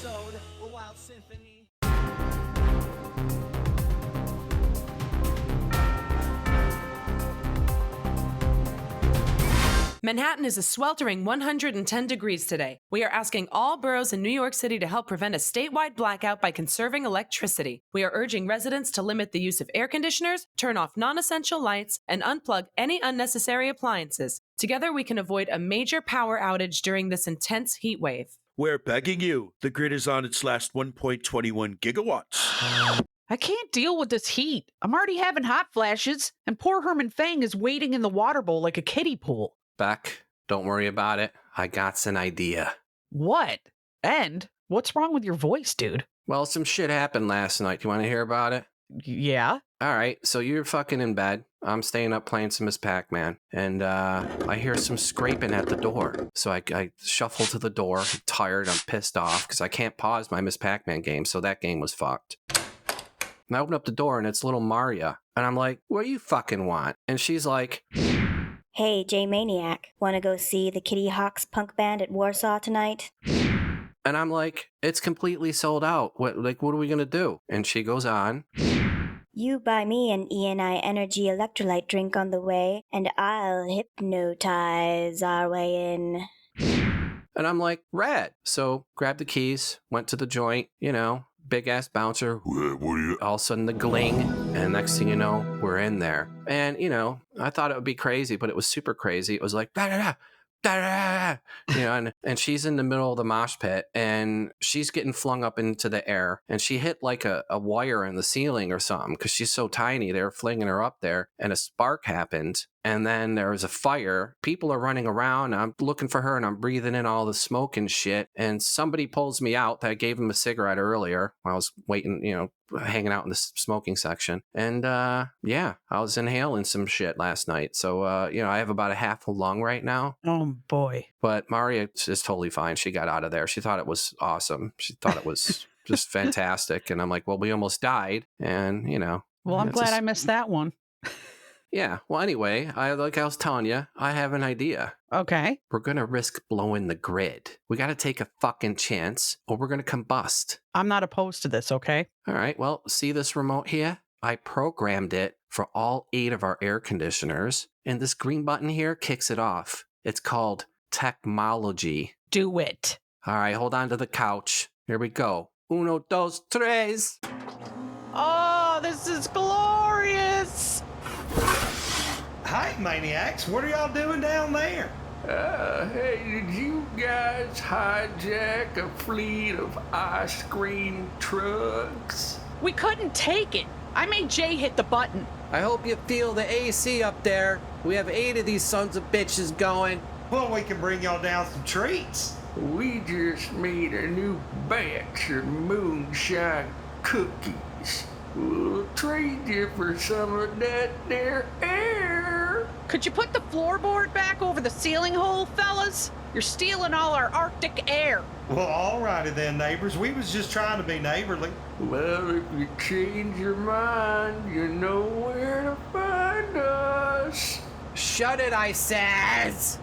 episode, a wild symphony. Manhattan is a sweltering 110 degrees today. We are asking all boroughs in New York City to help prevent a statewide blackout by conserving electricity. We are urging residents to limit the use of air conditioners, turn off non-essential lights, and unplug any unnecessary appliances. Together, we can avoid a major power outage during this intense heat wave. We're begging you. The grid is on its last 1.21 gigawatts. I can't deal with this heat. I'm already having hot flashes, and poor Herman Fang is wading in the water bowl like a kiddie pool. Beck, don't worry about it. I got an idea. What? And what's wrong with your voice, dude? Well, some shit happened last night. You want to hear about it? Yeah? All right, so you're fucking in bed. I'm staying up playing some Miss Pac-Man. And I hear some scraping at the door. So I shuffle to the door. I'm tired. I'm pissed off because I can't pause my Miss Pac-Man game. So that game was fucked. And I open up the door and it's little Maria. And I'm like, what do you fucking want? And she's like... Hey, Jay Maniac, wanna go see the Kitty Hawks punk band at Warsaw tonight? And I'm like, it's completely sold out. What are we gonna do? And she goes on. You buy me an ENI Energy electrolyte drink on the way, and I'll hypnotize our way in. And I'm like, rad. So grabbed the keys, went to the joint, big ass bouncer. All of a sudden the gling, and next thing you know, we're in there. And I thought it would be crazy, but it was super crazy. It was like da da da da da, and she's in the middle of the mosh pit, and she's getting flung up into the air, and she hit like a wire in the ceiling or something because she's so tiny. They were flinging her up there, and a spark happened. And then there was a fire. People are running around. I'm looking for her and I'm breathing in all the smoke and shit. And somebody pulls me out. I gave him a cigarette earlier while I was waiting, hanging out in the smoking section. And I was inhaling some shit last night. So, I have about a half a lung right now. Oh, boy. But Maria is totally fine. She got out of there. She thought it was awesome. She thought it was just fantastic. And I'm like, well, we almost died. And, Well, I'm glad I missed that one. Yeah. Well, anyway, like I was telling you, I have an idea. Okay. We're going to risk blowing the grid. We got to take a fucking chance or we're going to combust. I'm not opposed to this, okay? All right. Well, see this remote here? I programmed it for all 8 of our air conditioners. And this green button here kicks it off. It's called technology. Do it. All right. Hold on to the couch. Here we go. Uno, dos, tres. Oh, this is glorious. Hi, Maniacs. What are y'all doing down there? Hey, did you guys hijack a fleet of ice cream trucks? We couldn't take it. I made Jay hit the button. I hope you feel the AC up there. We have 8 of these sons of bitches going. Well, we can bring y'all down some treats. We just made a new batch of moonshine cookies. We'll trade you for some of that there air. Could you put the floorboard back over the ceiling hole, fellas? You're stealing all our Arctic air. Well, alrighty then, neighbors. We was just trying to be neighborly. Well, if you change your mind, you know where to find us. Shut it, I says!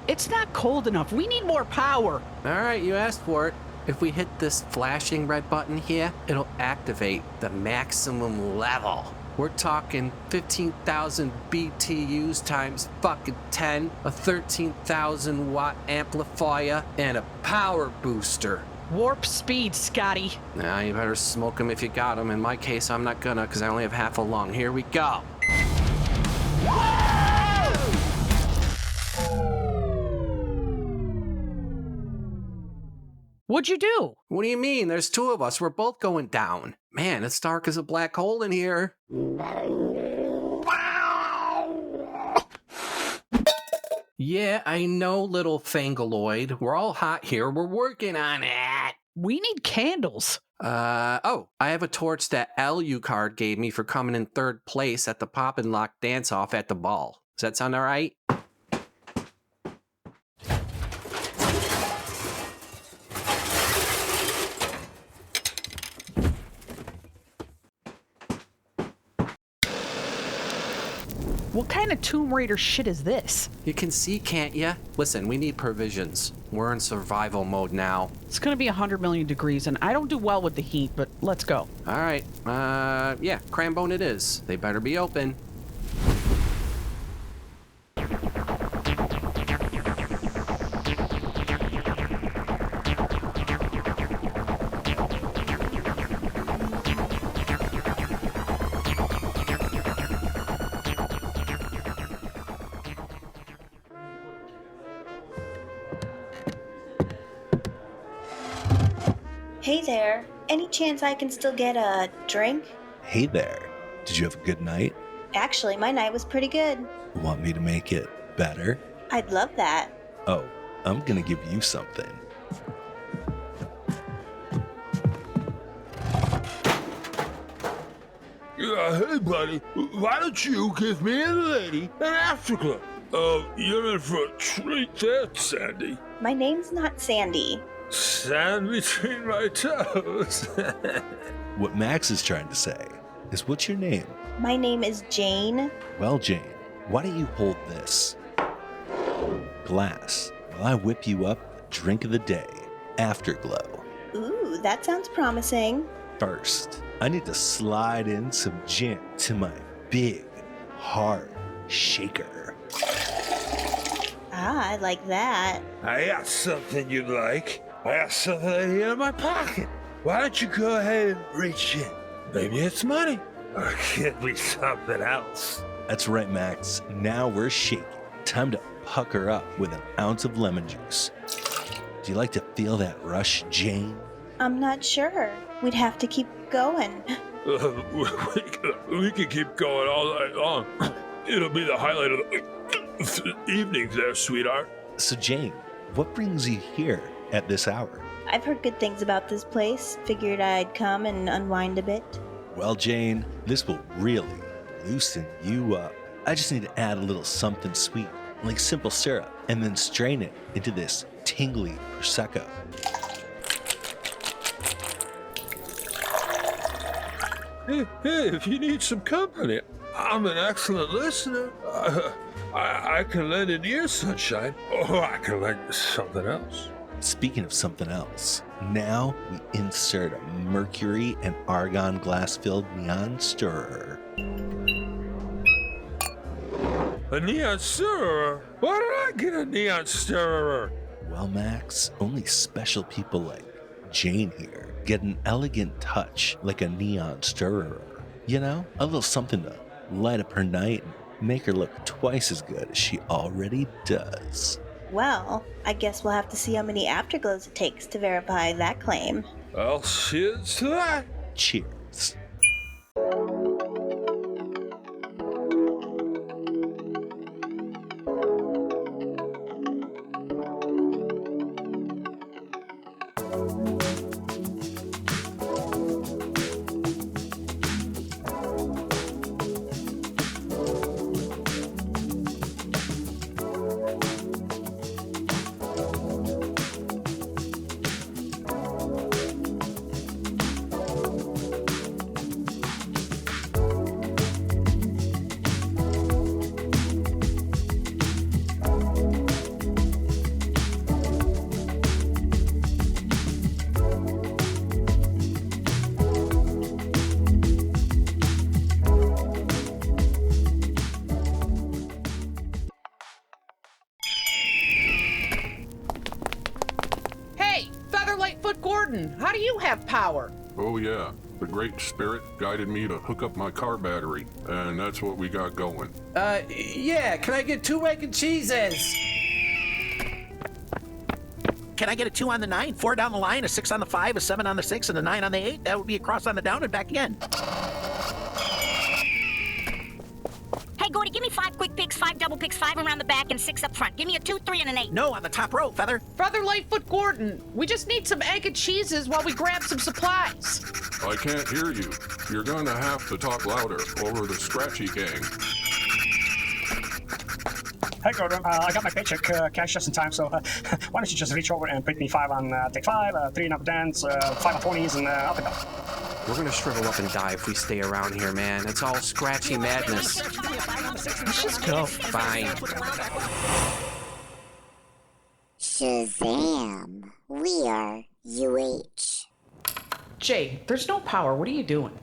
It's not cold enough. We need more power. All right, you asked for it. If we hit this flashing red button here, it'll activate the maximum level. We're talking 15,000 BTUs times fucking 10, a 13,000 watt amplifier, and a power booster. Warp speed, Scotty. Now, you better smoke them if you got them. In my case, I'm not gonna, because I only have half a lung. Here we go. What'd you do? What do you mean? There's 2 of us. We're both going down. Man, it's dark as a black hole in here. Yeah, I know, little fangaloid. We're all hot here. We're working on it. We need candles. I have a torch that Alucard gave me for coming in 3rd place at the Pop and Lock dance-off at the ball. Does that sound all right? What kind of Tomb Raider shit is this? You can see, can't ya? Listen, we need provisions. We're in survival mode now. It's gonna be 100 million degrees, and I don't do well with the heat, but let's go. All right. Yeah, Crambone it is. They better be open. Hey there. Any chance I can still get a drink? Hey there. Did you have a good night? Actually, my night was pretty good. Want me to make it better? I'd love that. Oh, I'm gonna give you something. Hey, buddy, why don't you give me and the lady an afterglow? You're in for a treat there, Sandy. My name's not Sandy. Sand between my toes. What Max is trying to say is, what's your name? My name is Jane. Well, Jane, why don't you hold this glass while I whip you up a drink of the day, Afterglow. Ooh, that sounds promising. First, I need to slide in some gin to my big, hard shaker. Ah, I like that. I got something you'd like. I got something right here in my pocket. Why don't you go ahead and reach in? Maybe it's money. Or it could be something else. That's right, Max. Now we're shaking. Time to pucker up with an ounce of lemon juice. Do you like to feel that rush, Jane? I'm not sure. We'd have to keep going. We can keep going all night long. It'll be the highlight of the evening there, sweetheart. So, Jane, what brings you here at this hour? I've heard good things about this place. Figured I'd come and unwind a bit. Well, Jane, this will really loosen you up. I just need to add a little something sweet, like simple syrup, and then strain it into this tingly Prosecco. Hey, if you need some company, I'm an excellent listener. I can lend an ear, sunshine, or I can lend you something else. Speaking of something else, now we insert a mercury and argon glass-filled neon stirrer. A neon stirrer? Why did I get a neon stirrer? Well, Max, only special people like Jane here get an elegant touch like a neon stirrer. You know, a little something to light up her night and make her look twice as good as she already does. Well, I guess we'll have to see how many afterglows it takes to verify that claim. Well, cheers to that. Cheers. How do you have power? Oh yeah, the Great Spirit guided me to hook up my car battery, and that's what we got going. Yeah, can I get 2 egg and cheeses? Can I get a 2 on the 9, 4 down the line, a 6 on the 5, a 7 on the 6, and a 9 on the 8? That would be a cross on the down and back again. Hey, Gordy, give me 5 quick picks, 5 double picks, 5 around the back, and 6 up front. Give me a 2, 3, and an 8. No, on the top row, Feather. Brother Lightfoot Gordon, we just need some egg and cheeses while we grab some supplies. I can't hear you. You're going to have to talk louder over the Scratchy gang. Hey, Gordon, I got my paycheck cash just in time, so why don't you just reach over and pick me 5 on take 5, 3 and up dance, 5 on 20s, and up and down. We're gonna shrivel up and die if we stay around here, man. It's all scratchy madness. Let's just go. Fine. Shazam! We are UH. Jay, there's no power. What are you doing?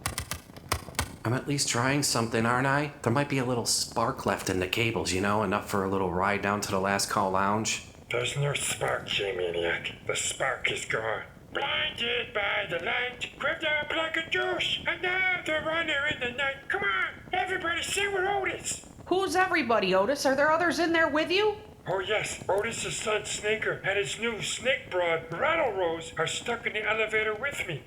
I'm at least trying something, aren't I? There might be a little spark left in the cables, you know, enough for a little ride down to the last call lounge. There's no spark, J-Maniac. The spark is gone. Blinded by the light, grabbed a plug of juice, another runner in the night. Come on, everybody sing with Otis. Who's everybody, Otis? Are there others in there with you? Oh yes, Otis' son Snaker and his new snake broad, Rattle Rose, are stuck in the elevator with me.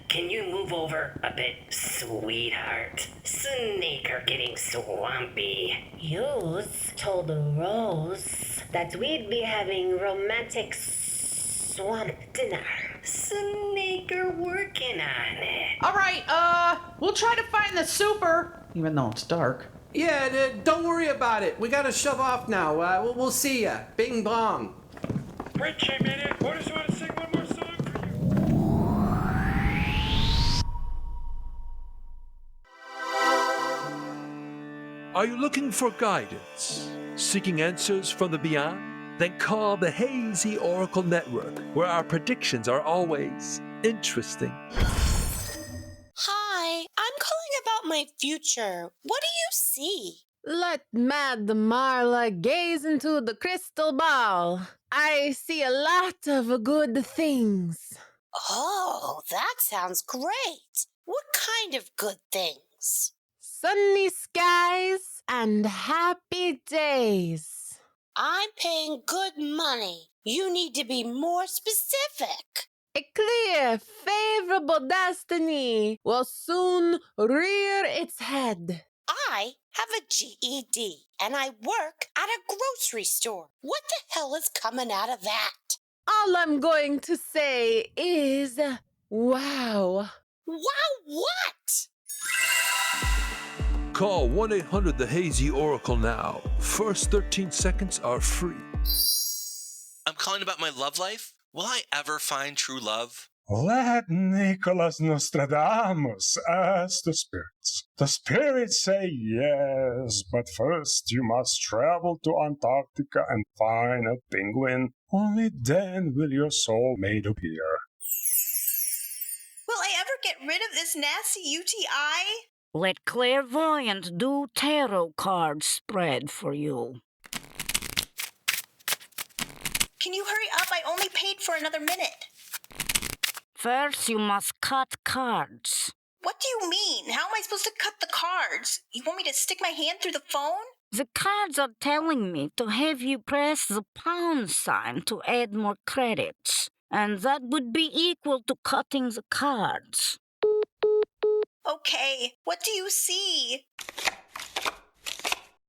Can you move over a bit, sweetheart? Snaker getting swampy. Yous told Rose that we'd be having romantic swamp dinner. Snaker working on it. All right, we'll try to find the super, even though it's dark. Yeah, don't worry about it. We gotta shove off now. We'll see ya. Bing bong. Wait, J-Maniac, Otis want to sing one more song for you. Are you looking for guidance? Seeking answers from the beyond? Then call the Hazy Oracle Network, where our predictions are always interesting. Hi, I'm calling about my future. What do you see? Let Mad Marla gaze into the crystal ball. I see a lot of good things. Oh, that sounds great. What kind of good things? Sunny skies and happy days. I'm paying good money. You need to be more specific. A clear, favorable destiny will soon rear its head. I have a GED, and I work at a grocery store. What the hell is coming out of that? All I'm going to say is, wow. Wow what? Call 1-800-THE-HAZY Oracle now. First 13 seconds are free. I'm calling about my love life. Will I ever find true love? Let Nicholas Nostradamus ask the spirits. The spirits say yes, but first you must travel to Antarctica and find a penguin. Only then will your soulmate appear. Will I ever get rid of this nasty UTI? Let clairvoyant do tarot card spread for you. Can you hurry up? I only paid for another minute. First, you must cut cards. What do you mean? How am I supposed to cut the cards? You want me to stick my hand through the phone? The cards are telling me to have you press the pound sign to add more credits. And that would be equal to cutting the cards. Okay, what do you see?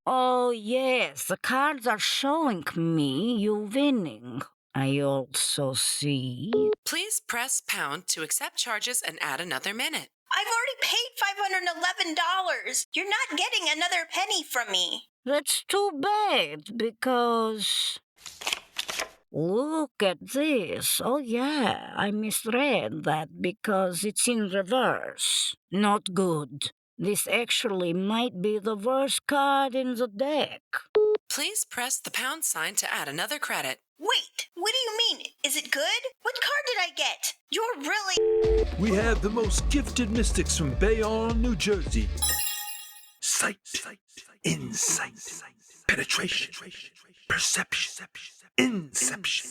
Oh, yes, the cards are showing me you winning. I also see... Please press pound to accept charges and add another minute. I've already paid $511. You're not getting another penny from me. That's too bad, because... Look at this. Oh, yeah, I misread that because it's in reverse. Not good. This actually might be the worst card in the deck. Please press the pound sign to add another credit. Wait, what do you mean? Is it good? What card did I get? You're really... We have the most gifted mystics from Bayonne, New Jersey. Sight, insight, penetration, perception, inception.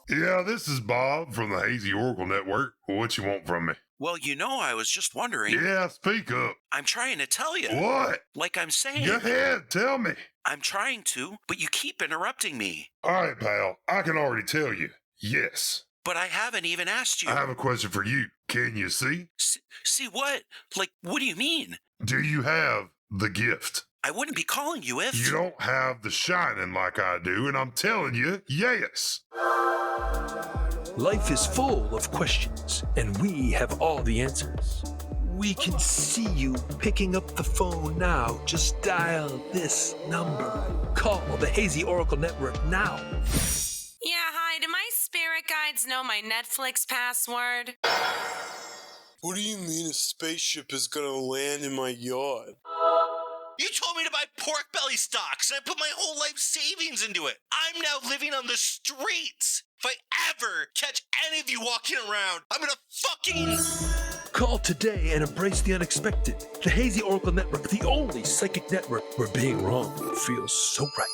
Yeah, this is Bob from the Hazy Oracle Network. What you want from me? Well, I was just wondering. Yeah, speak up. I'm trying to tell you. What? Like I'm saying. Go ahead, tell me. I'm trying to, but you keep interrupting me. All right, pal, I can already tell you. Yes. But I haven't even asked you. I have a question for you. Can you see? See what? Like, what do you mean? Do you have the gift? I wouldn't be calling you if... You don't have the shining like I do, and I'm telling you, yes. Life is full of questions, and we have all the answers. We can see you picking up the phone now. Just dial this number. Call the Hazy Oracle Network now. Yeah, hi, do my spirit guides know my Netflix password? What do you mean a spaceship is gonna land in my yard? You told me to buy pork belly stocks, and I put my whole life savings into it. I'm now living on the streets. If I ever catch any of you walking around, I'm gonna fucking... Call today and embrace the unexpected. The Hazy Oracle Network, the only psychic network where being wrong feels so right.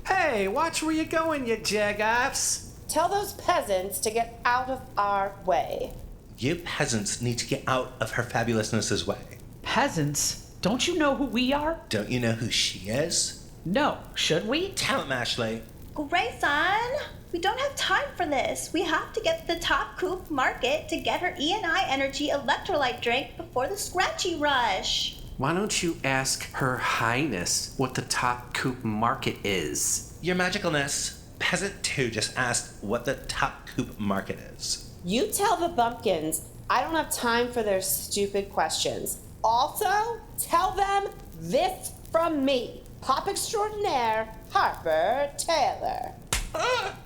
Hey, watch where you're going, you jagoffs. Tell those peasants to get out of our way. You peasants need to get out of her fabulousness's way. Peasants? Don't you know who we are? Don't you know who she is? No. Should we? Tell him, Ashley. Grayson, we don't have time for this. We have to get to the top Coop Market to get her E&I Energy electrolyte drink before the scratchy rush. Why don't you ask Her Highness what the top Coop Market is? Your magicalness, Peasant 2 just asked what the top Coop Market is. You tell the bumpkins I don't have time for their stupid questions. Also, tell them this from me, pop extraordinaire Harper Taylor.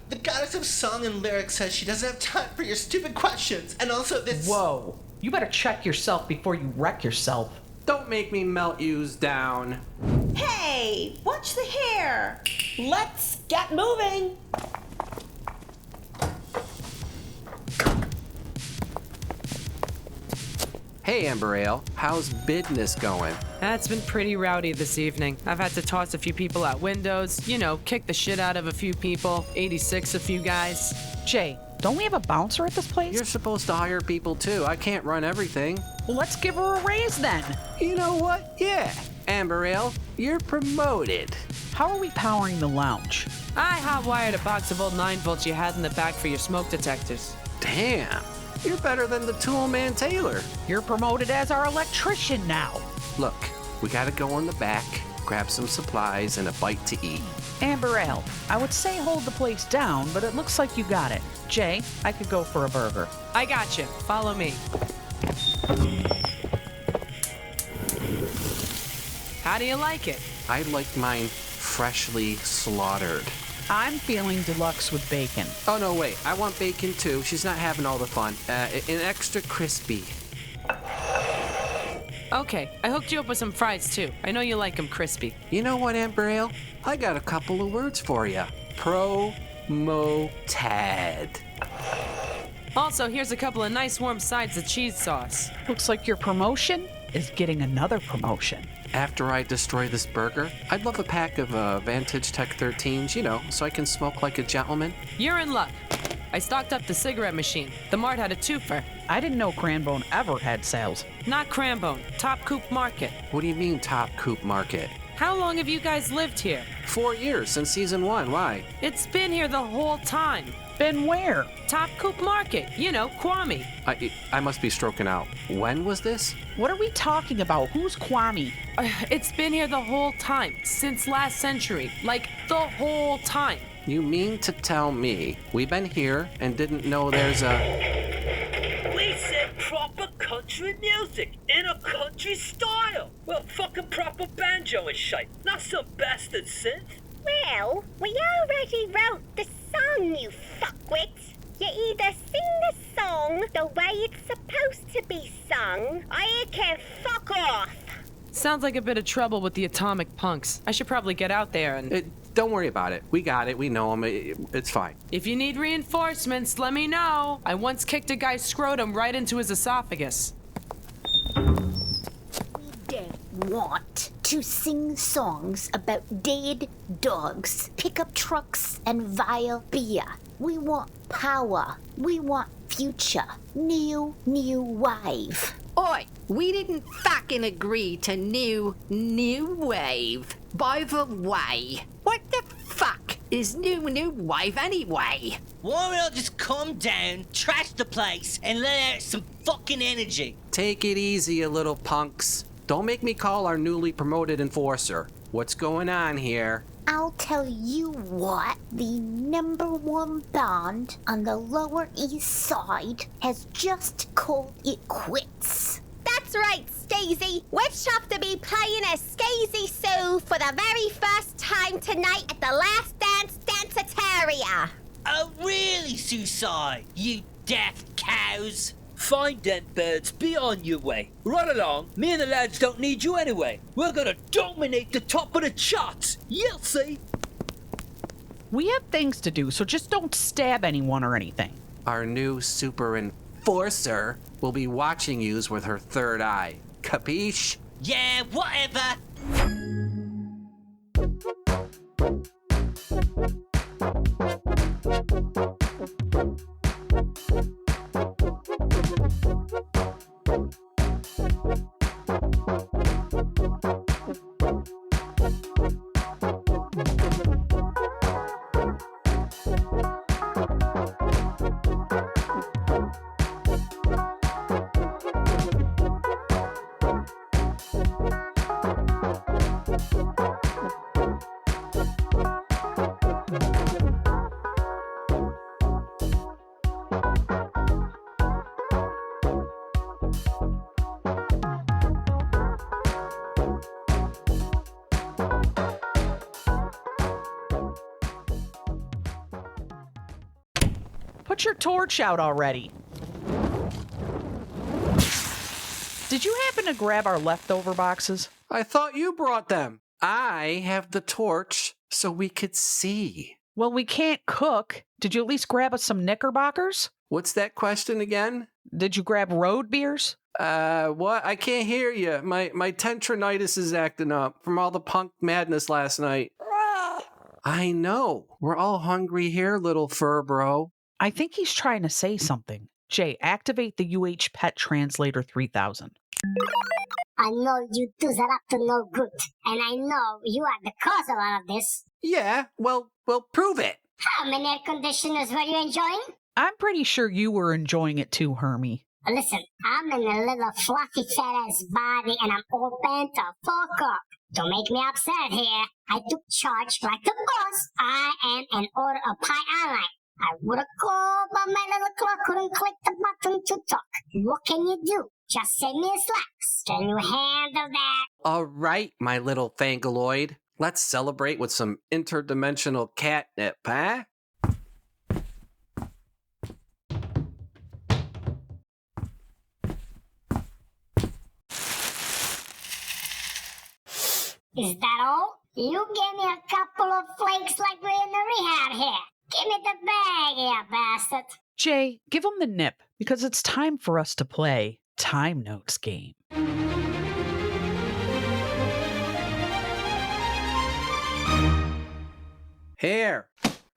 The goddess of song and lyrics says she doesn't have time for your stupid questions. And also this... Whoa. You better check yourself before you wreck yourself. Don't make me melt yous down. Hey, watch the hair. Let's get moving. Hey, Amber Ale, how's business going? It's been pretty rowdy this evening. I've had to toss a few people out windows, kick the shit out of a few people, 86 a few guys. Jay, don't we have a bouncer at this place? You're supposed to hire people too. I can't run everything. Well, let's give her a raise then. You know what? Yeah. Amber Ale, you're promoted. How are we powering the lounge? I hot-wired a box of old 9-volts you had in the back for your smoke detectors. Damn. You're better than the tool man Taylor. You're promoted as our electrician now. Look, we gotta go in the back, grab some supplies and a bite to eat. Amber Ale, I would say hold the place down, but it looks like you got it. Jay, I could go for a burger. I got you. Follow me. How do you like it? I like mine freshly slaughtered. I'm feeling deluxe with bacon. Oh, no, wait. I want bacon, too. She's not having all the fun. An extra crispy. Okay, I hooked you up with some fries, too. I know you like them crispy. You know what, Amber Ale? I got a couple of words for you. Pro-mo-tad. Also, here's a couple of nice warm sides of cheese sauce. Looks like your promotion is getting another promotion. After I destroy this burger, I'd love a pack of Vantage Tech 13s, so I can smoke like a gentleman. You're in luck. I stocked up the cigarette machine. The Mart had a twofer. I didn't know Crambone ever had sales. Not Crambone, Top Coop Market. What do you mean, Top Coop Market? How long have you guys lived here? 4 years, since season 1. Why? It's been here the whole time. Been where? Top Coop Market. Kwame. I must be stroking out. When was this? What are we talking about? Who's Kwame? It's been here the whole time. Since last century. Like, the whole time. You mean to tell me we've been here and didn't know there's a... We said proper country music in a country style. Well, fucking proper banjo and shite. Not some bastard synth. Well, we already wrote the song, you fuckwits. You either sing the song the way it's supposed to be sung, or you can fuck off. Sounds like a bit of trouble with the atomic punks. I should probably get out there and... Don't worry about it. We got it. We know him. It's fine. If you need reinforcements, let me know. I once kicked a guy's scrotum right into his esophagus. Don't want to sing songs about dead dogs, pickup trucks, and vile beer. We want power. We want future. New wave. Oi, we didn't fucking agree to new wave. By the way, what the fuck is new wave anyway? Why don't we all just calm down, trash the place, and let out some fucking energy? Take it easy, you little punks. Don't make me call our newly promoted enforcer. What's going on here? I'll tell you what, the #1 band on the Lower East Side has just called it quits. That's right, Stacey. We're chuffed to be playing as Stacey Sue for the very first time tonight at the Last Dance Danceteria. Oh, really, Susai? You daft cows. Fine then, birds, be on your way. Run along, me and the lads don't need you anyway. We're gonna dominate the top of the charts, you'll see. We have things to do, so just don't stab anyone or anything. Our new super enforcer will be watching yous with her third eye. Capiche? Yeah, whatever. Put your torch out already. Did you happen to grab our leftover boxes? I thought you brought them. I have the torch so we could see. Well, we can't cook. Did you at least grab us some Knickerbockers? What's that question again? Did you grab road beers? What? I can't hear you. My tentronitis is acting up from all the punk madness last night. I know. We're all hungry here, little fur bro. I think he's trying to say something. Jay, activate the UH Pet Translator 3000. I know you twos are up to no good, and I know you are the cause of all of this. Yeah, well, prove it. How many air conditioners were you enjoying? I'm pretty sure you were enjoying it too, Hermie. Listen, I'm in a little fluffy fat-ass body, and I'm all bent to fuck up. Don't make me upset here. I took charge like the boss. I am an order of pie online. I would have called, but my little clock couldn't click the button to talk. What can you do? Just send me a slacks. Can you handle that? All right, my little fangaloid. Let's celebrate with some interdimensional catnip, huh? Is that all? You gave me a couple of flakes like we're in the rehab here. Give me the bag, you bastard. Jay, give him the nip, because it's time for us to play Time Notes game. Here.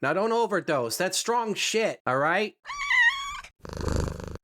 Now don't overdose. That's strong shit, all right?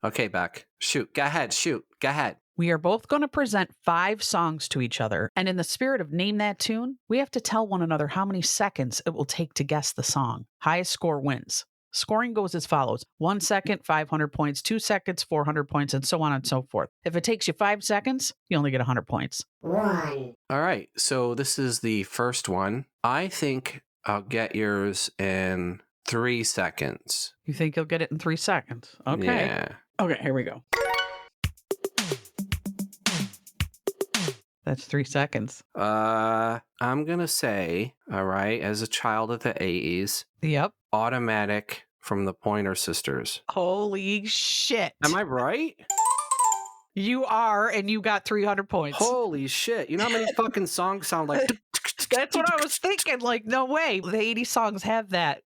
Okay, Beck. Shoot. Go ahead. Shoot. Go ahead. We are both going to present 5 songs to each other, and in the spirit of Name That Tune, we have to tell one another how many seconds it will take to guess the song. Highest score wins. Scoring goes as follows. 1 second, 500 points, 2 seconds, 400 points, and so on and so forth. If it takes you 5 seconds, you only get 100 points. 1. All right, so this is the first one. I think I'll get yours in 3 seconds. You think you'll get it in 3 seconds? Okay. Yeah. Okay, here we go. That's 3 seconds. I'm gonna say, all right, as a child of the 80s. Yep. Automatic from the Pointer Sisters. Holy shit. Am I right? You are, and you got 300 points. Holy shit. You know how many fucking songs sound like... That's what I was thinking. Like, no way. The 80 songs have that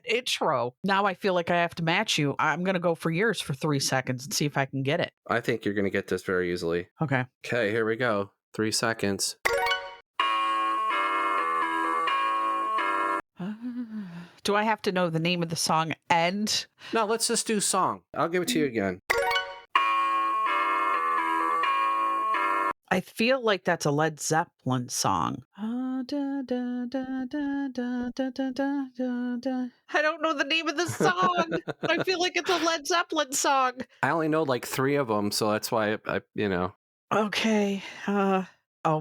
intro. Now I feel like I have to match you. I'm going to go for yours for 3 seconds and see if I can get it. I think you're going to get this very easily. Okay. Okay, here we go. 3 seconds. Do I have to know the name of the song and? No, let's just do song. I'll give it to you again. I feel like that's a Led Zeppelin song. I don't know the name of the song. I feel like it's a Led Zeppelin song. I only know like 3 of them, so that's why I Okay. Oh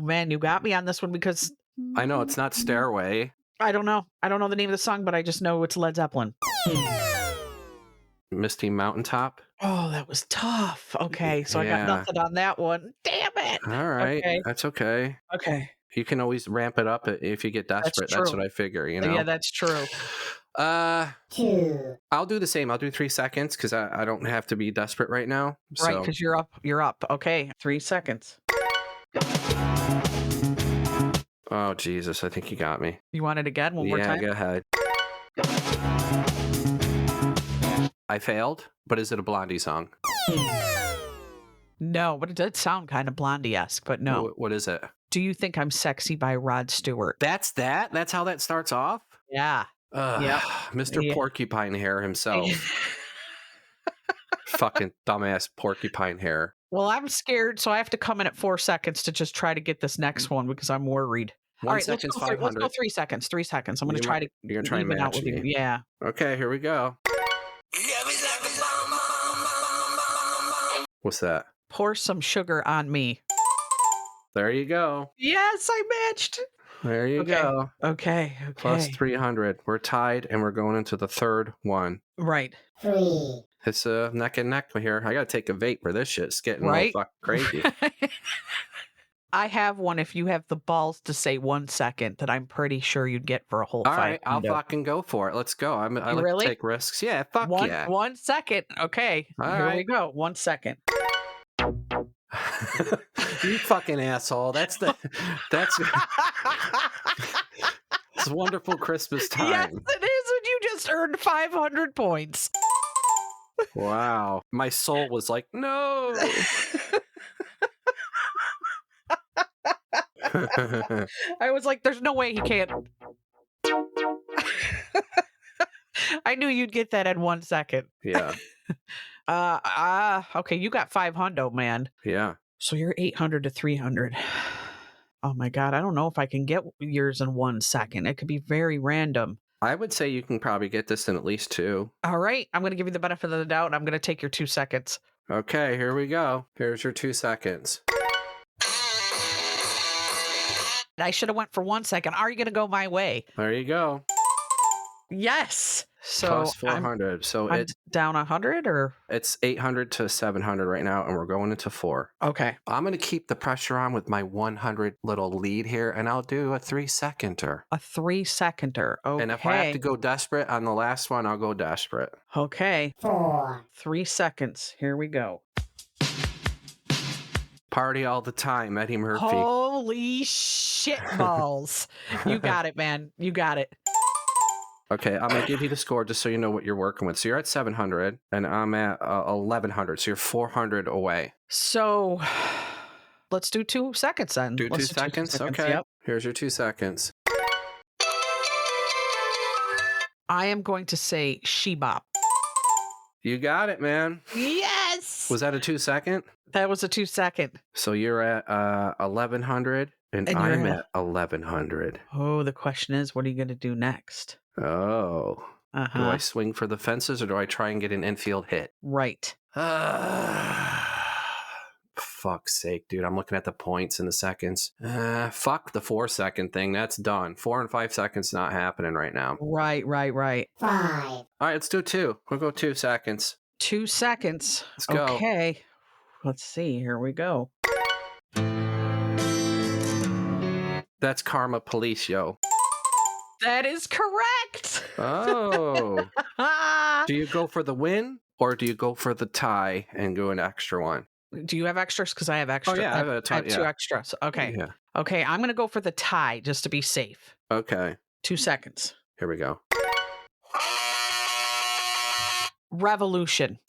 man, you got me on this one because I know it's not Stairway. I don't know. I don't know the name of the song, but I just know it's Led Zeppelin. Misty Mountaintop. Oh, that was tough. Okay, so I got nothing on that one. Damn it. All right. Okay. That's okay. Okay. You can always ramp it up if you get desperate. That's what I figure, you know? Yeah, that's true. I'll do the same. I'll do 3 seconds because I don't have to be desperate right now. Right, because you're up. You're up. Okay, 3 seconds. Oh, Jesus. I think you got me. You want it again? One more time? Yeah, go ahead. I failed, but is it a Blondie song? No, but it did sound kind of Blondie-esque, but no. What is it? Do You Think I'm Sexy by Rod Stewart. That's that? That's how that starts off? Yeah. Yep. Mr. Porcupine Hair himself. Fucking dumbass porcupine hair. Well, I'm scared, so I have to come in at 4 seconds to just try to get this next one because I'm worried. All right, let's go 3 seconds. 3 seconds. I'm going to try to You're gonna try and even out match with me. you. Yeah. Okay, here we go. What's that? Pour Some Sugar on Me. There you go. Yes, I matched. There you go. Okay. Plus 300. We're tied, and we're going into the third one. Right. 3. It's neck and neck here. I got to take a vape for this shit. It's getting a little fucking crazy. I have one if you have the balls to say 1 second that I'm pretty sure you'd get for a whole All fight. right, I'll fucking go for it. Let's go. I like Really? to take risks. Yeah, fuck yeah. 1 second. Okay. All Here we right. go. 1 second. You fucking asshole. That's it's wonderful Christmas time. Yes, it is. And you just earned 500 points. Wow. My soul was like, no. I was like, there's no way he can't. I knew you'd get that in 1 second. Yeah. Okay, you got 500, man. Yeah. So you're 800 to 300. Oh my God, I don't know if I can get yours in 1 second. It could be very random. I would say you can probably get this in at least 2. All right, I'm going to give you the benefit of the doubt. I'm going to take your 2 seconds. Okay, here we go. Here's your 2 seconds. I should have went for 1 second. Are you going to go my way? There you go. Yes. So Plus 400. So I'm it's down 100 or? It's 800 to 700 right now, and we're going into 4. Okay. I'm going to keep the pressure on with my 100 little lead here, and I'll do a 3-seconder. A 3-seconder. Okay. And if I have to go desperate on the last one, I'll go desperate. Okay. 4. 3 seconds. Here we go. Party all the time, Eddie Murphy. Holy shit balls. You got it, man. You got it. Okay, I'm going to give you the score just so you know what you're working with. So you're at 700, and I'm at 1,100. So you're 400 away. So let's do 2 seconds then. Do Let's 2 seconds? Okay. Yep. Here's your 2 seconds. I am going to say She-Bop. You got it, man. Yes. Was that a 2 second? That was a 2 second. So you're at 1,100, and you're I'm at- at 1,100. Oh, the question is, what are you going to do next? Oh. Do Uh-huh. I swing for the fences, or do I try and get an infield hit? Right. Fuck's sake, dude. I'm looking at the points and the seconds. Fuck the 4 second thing. That's done. 4 and 5 seconds not happening right now. Right. 5. All right, let's do 2. We'll go 2 seconds. 2 seconds. Let's go. Okay. Let's see. Here we go. That's Karma Police, yo. That is correct. Oh. Do you go for the win, or do you go for the tie and go an extra one? Do you have extras? Because I have extra. Oh, yeah, I have a tie, 2 yeah. extras. Okay. Yeah. Okay, I'm going to go for the tie just to be safe. Okay. 2 seconds. Here we go. Revolution.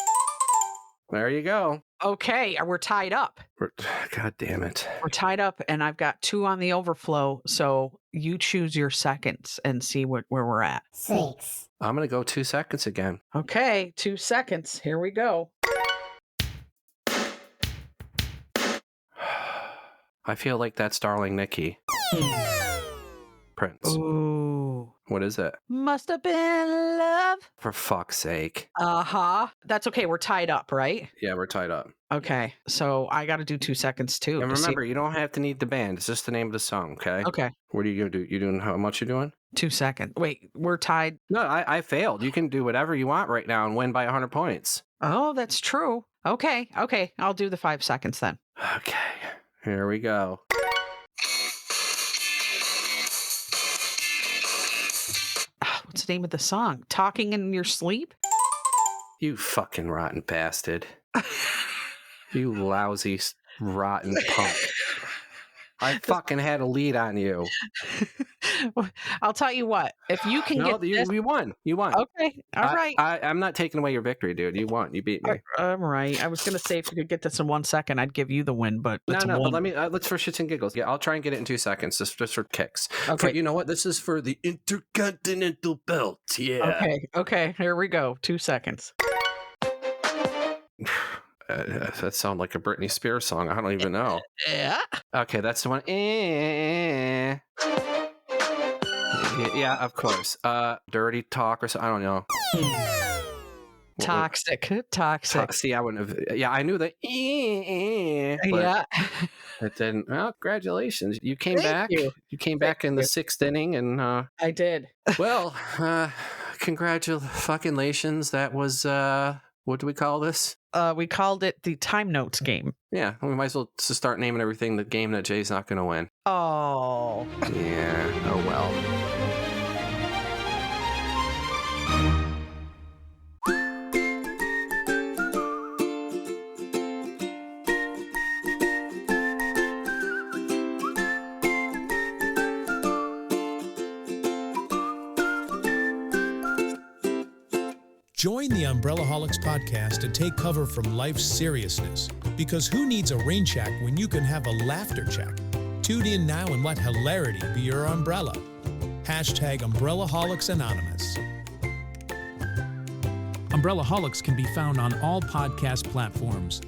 There you go. Okay, we're tied up. God damn it. We're tied up, and I've got 2 on the overflow. So you choose your seconds and see where we're at. 6. I'm going to go 2 seconds again. Okay, 2 seconds. Here we go. I feel like that's Darling Nikki. Prince. Ooh. What is it? Must have been love. For fuck's sake. Uh-huh. That's okay. We're tied up, right? Yeah, we're tied up. Okay. So I got to do 2 seconds too. And remember, you don't have to need the band. It's just the name of the song, okay? Okay. What are you going to do? You doing how much you doing? 2 seconds. Wait, we're tied. No, I failed. You can do whatever you want right now and win by 100 points. Oh, that's true. Okay. I'll do the 5 seconds then. Okay. Here we go. What's the name of the song? Talking in Your Sleep? You fucking rotten bastard. You lousy, rotten punk. I fucking had a lead on you. I'll tell you what. If you can get this... you won. You won. Okay. All right. I'm not taking away your victory, dude. You won. You beat me. All right. I was going to say if you could get this in 1 second, I'd give you the win, but No, but let me, let's for shits and giggles. Yeah, I'll try and get it in 2 seconds, just for kicks. Okay. You know what? This is for the Intercontinental Belt. Yeah. Okay. Here we go. 2 seconds. That sounds like a Britney Spears song. I don't even know. Yeah. Okay, that's the one. Yeah, of course. Dirty talk or something. I don't know. Toxic. See, I wouldn't have. Yeah, I knew that. Yeah. It didn't. Well, congratulations. You came back. You came back in the 6th inning, and I did. Well, congratulations. That was what do we call this? We called it the Time Notes game. Yeah, we might as well just start naming everything the game that Jay's not going to win. Oh. Yeah. Oh well. Join the Umbrellaholics podcast and take cover from life's seriousness. Because who needs a rain check when you can have a laughter check? Tune in now and let hilarity be your umbrella. Hashtag Umbrellaholics Anonymous. Umbrellaholics can be found on all podcast platforms.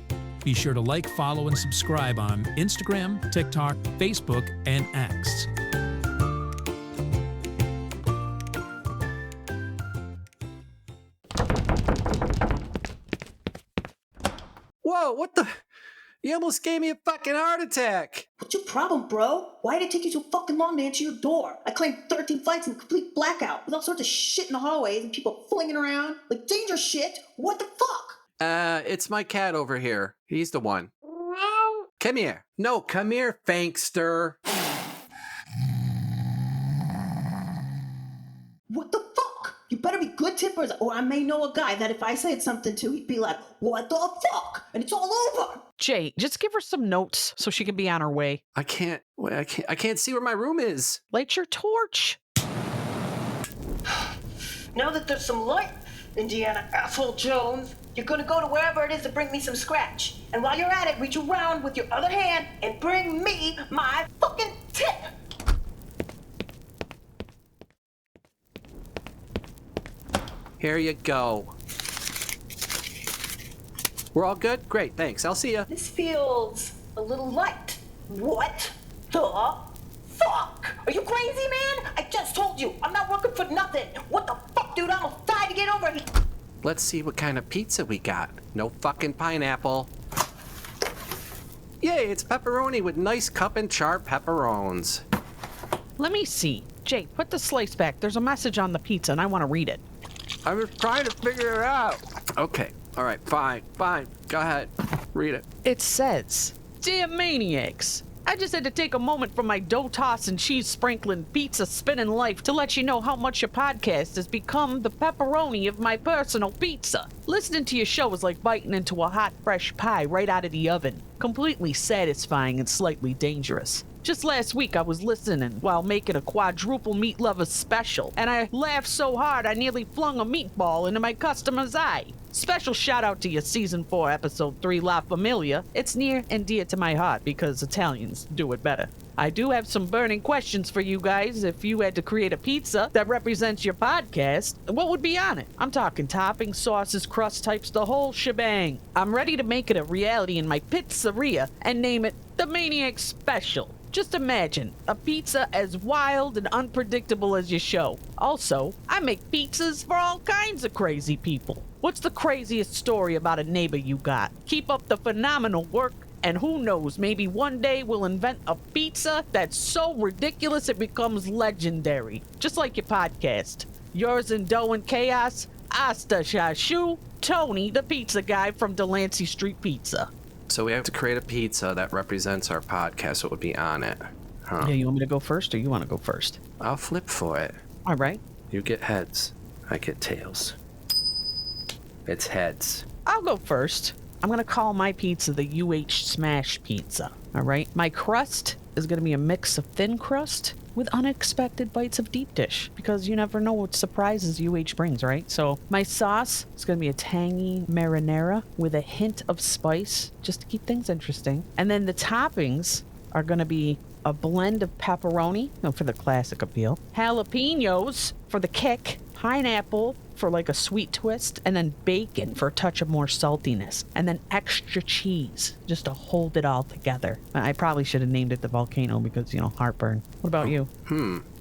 Be sure to like, follow, and subscribe on Instagram, TikTok, Facebook, and X. Whoa, what the? You almost gave me a fucking heart attack. What's your problem, bro? Why did it take you so fucking long to answer your door? I claimed 13 flights in complete blackout with all sorts of shit in the hallways and people flinging around. Like dangerous shit. What the fuck? It's my cat over here. He's the one. Come here. No, come here, Fankster. What the fuck? You better be good tippers, or I may know a guy that if I said something to, he'd be like, what the fuck? And it's all over. Jay, just give her some notes so she can be on her way. I can't see where my room is. Light your torch. Now that there's some light, Indiana asshole Jones, you're gonna go to wherever it is to bring me some scratch. And while you're at it, reach around with your other hand and bring me my fucking tip. Here you go. We're all good? Great, thanks. I'll see ya. This feels a little light. What the fuck? Are you crazy, man? I just told you, I'm not working for nothing. What the fuck, dude? I almost died to get over here. Let's see what kind of pizza we got. No fucking pineapple. Yay, it's pepperoni with nice cup and char pepperones. Let me see. Jay, put the slice back. There's a message on the pizza and I want to read it. I was trying to figure it out. Okay, all right, fine. Go ahead, read it. It says, Dear Maniacs, I just had to take a moment from my dough toss and cheese sprinkling pizza spinning life to let you know how much your podcast has become the pepperoni of my personal pizza. Listening to your show is like biting into a hot, fresh pie right out of the oven. Completely satisfying and slightly dangerous. Just last week I was listening while making a quadruple meat lovers special, and I laughed so hard I nearly flung a meatball into my customer's eye. Special shout out to your season 4 episode 3 La Familia. It's near and dear to my heart because Italians do it better. I do have some burning questions for you guys. If you had to create a pizza that represents your podcast, what would be on it? I'm talking toppings, sauces, crust types, the whole shebang. I'm ready to make it a reality in my pizzeria and name it the Maniacs Special. Just imagine a pizza as wild and unpredictable as your show. Also, I make pizzas for all kinds of crazy people. What's the craziest story about a neighbor you got? Keep up the phenomenal work, and who knows, maybe one day we'll invent a pizza that's so ridiculous it becomes legendary. Just like your podcast. Yours in Dough and Chaos, Asta Shashu, Tony, the pizza guy from Delancey Street Pizza. So we have to create a pizza that represents our podcast. What would be on it? Huh? Yeah, you want me to go first or you want to go first? I'll flip for it. All right. You get heads. I get tails. It's heads. I'll go first. I'm going to call my pizza the UH Smash Pizza. All right. My crust is going to be a mix of thin crust with unexpected bites of deep dish, because you never know what surprises UH brings, right? So my sauce is going to be a tangy marinara with a hint of spice, just to keep things interesting. And then the toppings are going to be a blend of pepperoni, for the classic appeal, jalapenos for the kick, pineapple for like a sweet twist, and then bacon for a touch of more saltiness, and then extra cheese just to hold it all together. I probably should have named it the volcano because, heartburn. What about you?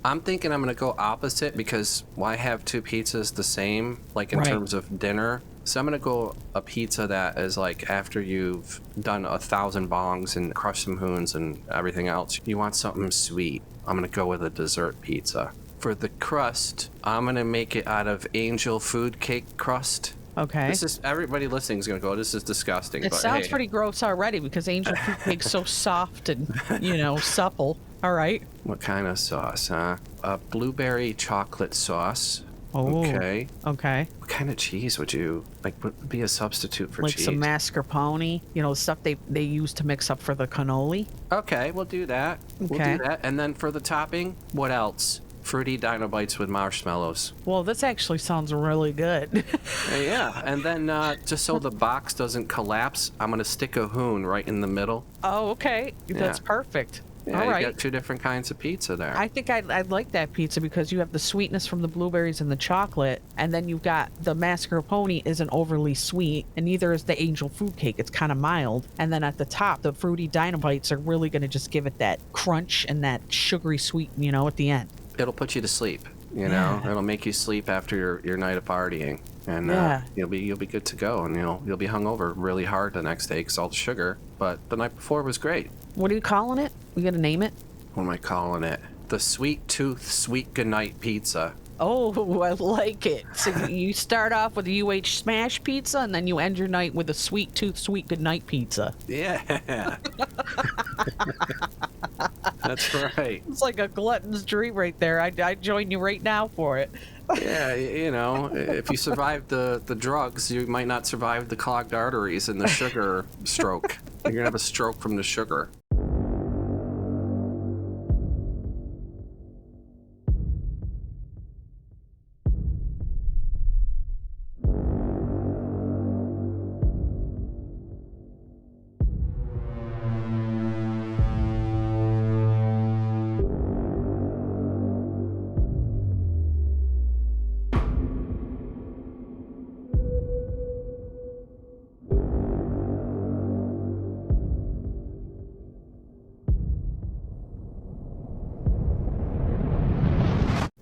I'm thinking I'm going to go opposite, because why have two pizzas the same, like in Right. terms of dinner? So I'm going to go a pizza that is like after you've done 1,000 bongs and crushed some hoons and everything else, you want something sweet. I'm going to go with a dessert pizza. For the crust, I'm going to make it out of angel food cake crust. Okay. This is, everybody listening is going to go, this is disgusting. It but sounds hey. pretty gross already because angel food cake's so soft and, supple. All right. What kind of sauce, huh? A blueberry chocolate sauce. Oh, okay. Okay. What kind of cheese would you, would be a substitute for Like cheese? some mascarpone, stuff they use to mix up for the cannoli. Okay, we'll do that. We'll Okay. do that. And then for the topping, what else? Fruity Dinobites with marshmallows. Well, this actually sounds really good. Yeah, and then just so the box doesn't collapse, I'm going to stick a hoon right in the middle. Oh, okay. That's Yeah. perfect. Yeah, All you right. got two different kinds of pizza there. I think I'd like that pizza because you have the sweetness from the blueberries and the chocolate, and then you've got the mascarpone isn't overly sweet, and neither is the angel food cake. It's kind of mild. And then at the top, the fruity Dinobites are really going to just give it that crunch and that sugary sweet, at the end. It'll put you to sleep, Yeah. It'll make you sleep after your night of partying. And Yeah. you'll be good to go, and you'll be hungover really hard the next day because all the sugar. But the night before was great. What are you calling it? We got to name it? What am I calling it? The Sweet Tooth Sweet Goodnight Pizza. Oh, I like it. So you start off with a UH Smash Pizza, and then you end your night with a Sweet Tooth Sweet Goodnight Pizza. Yeah. That's right. It's like a glutton's dream right there. I'd join you right now for it. Yeah, if you survive the drugs, you might not survive the clogged arteries and the sugar stroke. You're going to have a stroke from the sugar.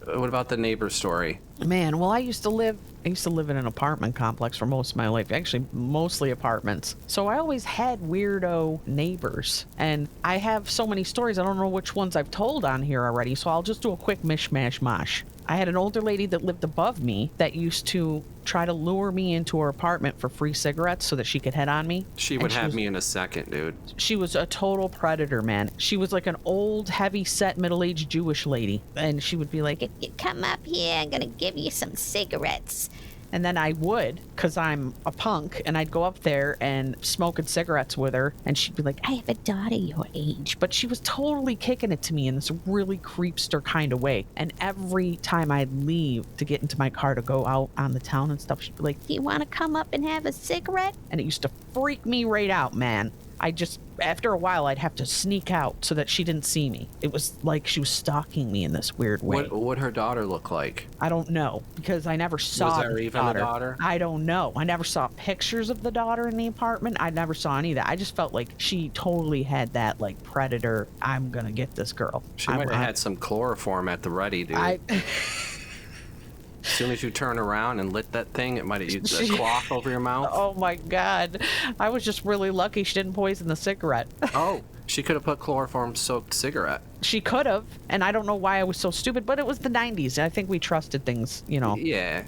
What about the neighbor story? Man, well, I used to live in an apartment complex for most of my life. Actually, mostly apartments. So I always had weirdo neighbors. And I have so many stories, I don't know which ones I've told on here already. So I'll just do a quick mishmash mosh. I had an older lady that lived above me that used to try to lure me into her apartment for free cigarettes so that she could hit on me. She would have me in a second, dude. She was a total predator, man. She was like an old, heavy-set, middle-aged Jewish lady. And she would be like, You come up here, I'm gonna give you some cigarettes. and then I would, because I'm a punk, and I'd go up there and smoking cigarettes with her, and she'd be like, I have a daughter your age. But she was totally kicking it to me in this really creepster kind of way. And every time I'd leave to get into my car to go out on the town and stuff, she'd be like, Do you want to come up and have a cigarette? and it used to freak me right out, man. after a while, I'd have to sneak out so that she didn't see me. It was like she was stalking me in this weird way. What would her daughter look like? I don't know, because I never saw Was there even a daughter? I don't know. I never saw pictures of the daughter in the apartment. I never saw any of that. I just felt like she totally had that, like, predator, I'm gonna get this girl. She might have had some chloroform at the ready, dude. As soon as you turn around and lit that thing, it might have used a cloth over your mouth. Oh my God. I was just really lucky she didn't poison the cigarette. Oh, she could have put chloroform-soaked cigarette. She could have, and I don't know why I was so stupid, but it was the 90s, and I think we trusted things, you know. Yeah.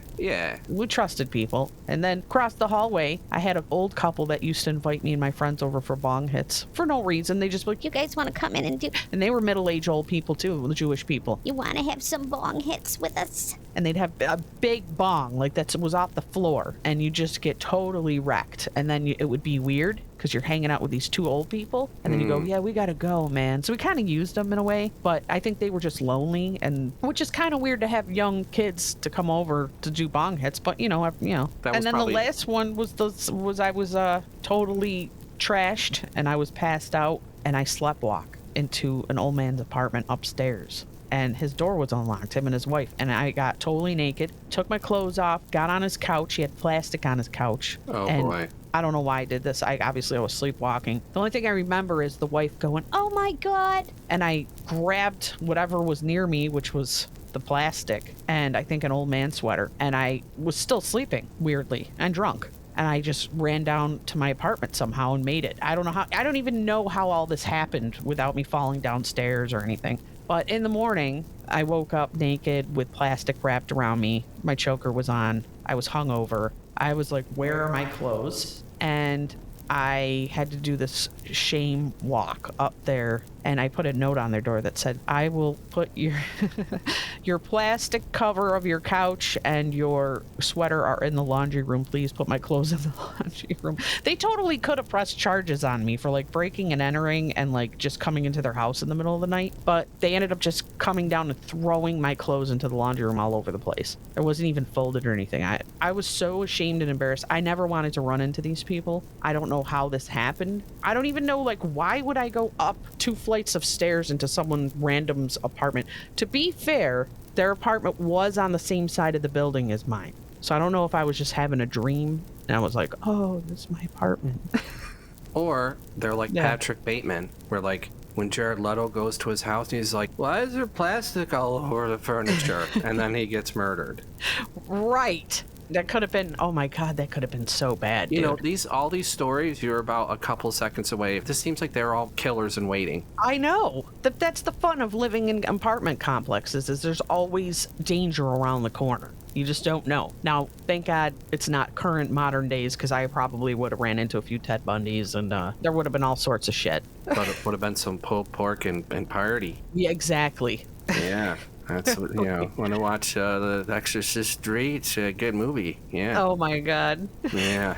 We trusted people. And then across the hallway, I had an old couple that used to invite me and my friends over for bong hits. For no reason. They just like, you guys want to come in and do... And they were middle-aged old people, too, the Jewish people. You want to have some bong hits with us? And they'd have a big bong, like that was off the floor, and you just get totally wrecked. And then it would be weird, because you're hanging out with these two old people, and then you go, yeah, we gotta go, man. So we kind of used them in a way, but I think they were just lonely, and which is kind of weird to have young kids to come over to do bong hits, but you know. And then the last one was I was totally trashed, and I was passed out, and I sleptwalk into an old man's apartment upstairs. And his door was unlocked, him and his wife. And I got totally naked, took my clothes off, got on his couch. He had plastic on his couch. Oh, boy. I don't know why I did this. I was sleepwalking. The only thing I remember is the wife going, oh my God. And I grabbed whatever was near me, which was the plastic, and I think an old man sweater. And I was still sleeping, weirdly, and drunk. And I just ran down to my apartment somehow and made it. I don't even know how all this happened without me falling downstairs or anything. But in the morning, I woke up naked with plastic wrapped around me. My choker was on. I was hungover. I was like, where are my clothes? And I had to do this shame walk up there, and I put a note on their door that said, I will put your plastic cover of your couch and your sweater are in the laundry room. Please put my clothes in the laundry room. They totally could have pressed charges on me for like breaking and entering and like just coming into their house in the middle of the night, but they ended up just coming down and throwing my clothes into the laundry room all over the place. It wasn't even folded or anything. I was so ashamed and embarrassed. I never wanted to run into these people. I don't know how this happened. I don't even know, like, why would I go up 2 flights of stairs into someone random's apartment? To be fair, their apartment was on the same side of the building as mine. So I don't know if I was just having a dream and I was like, oh, this is my apartment. Or they're like Patrick Bateman, where like when Jared Leto goes to his house, he's like, why is there plastic all over the furniture? And then he gets murdered. Right. That could have been, oh my God, that could have been so bad, You dude. know, all these stories, you're about a couple seconds away. This seems like they're all killers in waiting. I know. That's the fun of living in apartment complexes, is there's always danger around the corner. You just don't know. Now, thank God it's not current modern days, because I probably would have ran into a few Ted Bundys, and there would have been all sorts of shit. But it would have been some pulled pork and party. Yeah, exactly. Yeah. That's, you know, want to watch The Exorcist 3? It's a good movie. Yeah. Oh my God. Yeah.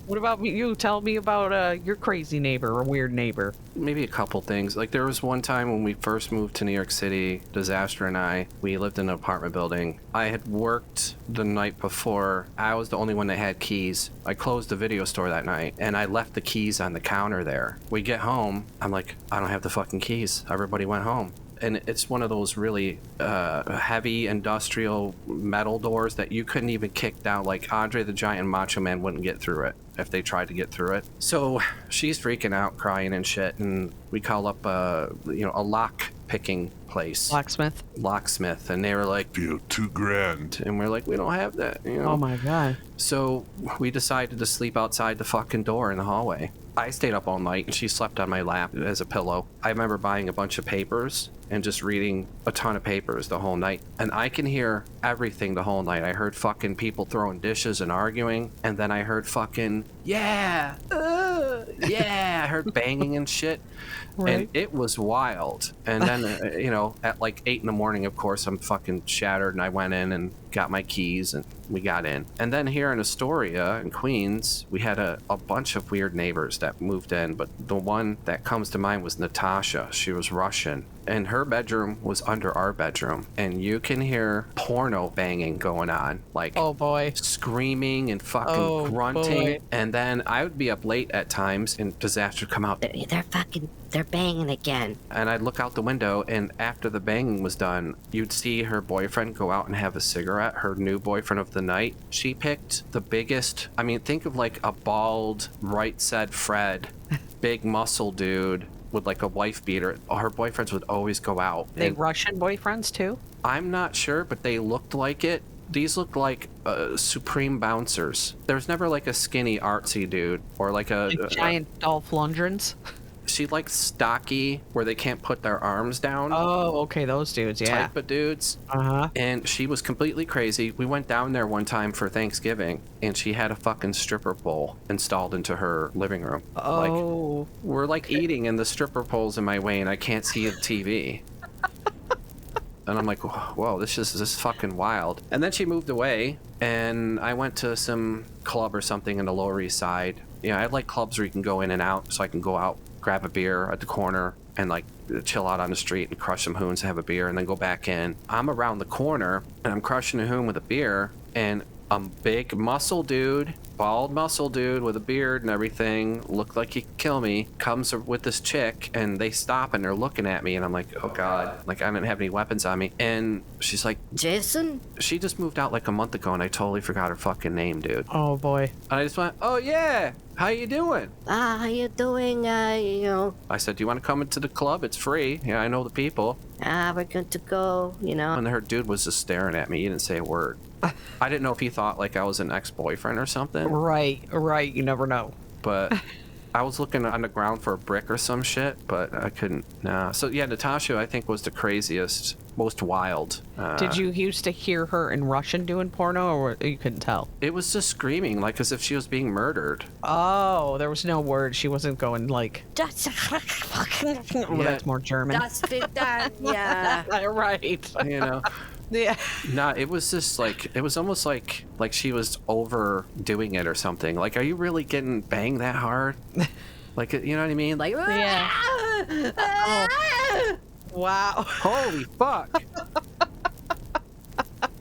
What about you? Tell me about your crazy neighbor or weird neighbor. Maybe a couple things. Like there was one time when we first moved to New York City, Disaster and I, we lived in an apartment building. I had worked the night before. I was the only one that had keys. I closed the video store that night and I left the keys on the counter there. We get home. I'm like, I don't have the fucking keys. Everybody went home. And it's one of those really heavy industrial metal doors that you couldn't even kick down. Like Andre the Giant and Macho Man wouldn't get through it if they tried to get through it. So she's freaking out, crying and shit. And we call up a lock picking place. Locksmith. And they were like, $2,000. And we're like, we don't have that. You know? Oh my God. So we decided to sleep outside the fucking door in the hallway. I stayed up all night and she slept on my lap as a pillow. I remember buying a bunch of papers and just reading a ton of papers the whole night. And I can hear everything the whole night. I heard fucking people throwing dishes and arguing. And then I heard fucking, yeah. I heard banging and shit. Right. And it was wild. And then, at like 8 in the morning, of course, I'm fucking shattered. And I went in and got my keys and we got in. And then here in Astoria in Queens, we had a bunch of weird neighbors that moved in. But the one that comes to mind was Natasha. She was Russian. And her bedroom was under our bedroom. And you can hear porno banging going on. Like, oh boy, screaming and fucking grunting. Boy. And then I would be up late at times and Disaster would come out. They're banging again. And I'd look out the window, and after the banging was done, you'd see her boyfriend go out and have a cigarette, her new boyfriend of the night. She picked the biggest, think of like a bald, right said Fred, big muscle dude with like a wife beater. Her boyfriends would always go out. They Russian boyfriends too? I'm not sure, but they looked like it. These looked like supreme bouncers. There's never like a skinny artsy dude or like a giant Dolph Lundgrens. She likes stocky, where they can't put their arms down. Oh, okay, those dudes, yeah. Type of dudes. Uh-huh. And she was completely crazy. We went down there one time for Thanksgiving, and she had a fucking stripper pole installed into her living room. Oh. We're like eating, and the stripper pole's in my way, and I can't see the TV. And I'm like, whoa, this is fucking wild. And then she moved away, and I went to some club or something in the Lower East Side. I like clubs where you can go in and out, so I can go out, grab a beer at the corner, and like chill out on the street and crush some hoons, have a beer, and then go back in. I'm around the corner, and I'm crushing a hoon with a beer, and a big muscle dude, bald muscle dude with a beard and everything, looked like he could kill me, comes with this chick, and they stop and they're looking at me, and I'm like, oh god, like I didn't have any weapons on me. And she's like, Jason? She just moved out like a month ago, and I totally forgot her fucking name, dude. Oh boy. And I just went, oh yeah, how you doing? How you doing? I said, do you want to come into the club? It's free. Yeah, I know the people. We're good to go, And her dude was just staring at me. He didn't say a word. I didn't know if he thought like I was an ex-boyfriend or something. Right. You never know. But I was looking on the ground for a brick or some shit, but I couldn't. Nah. So yeah, Natasha, I think, was the craziest, most wild. Did you used to hear her in Russian doing porno, or you couldn't tell? It was just screaming, like as if she was being murdered. Oh, there was no word. She wasn't going like. That's that's more German. That's yeah. Right. Yeah. Nah, it was just like, it was almost like she was overdoing it or something. Like, are you really getting banged that hard? Like, you know what I mean? Like, yeah. Oh. Wow. Holy fuck.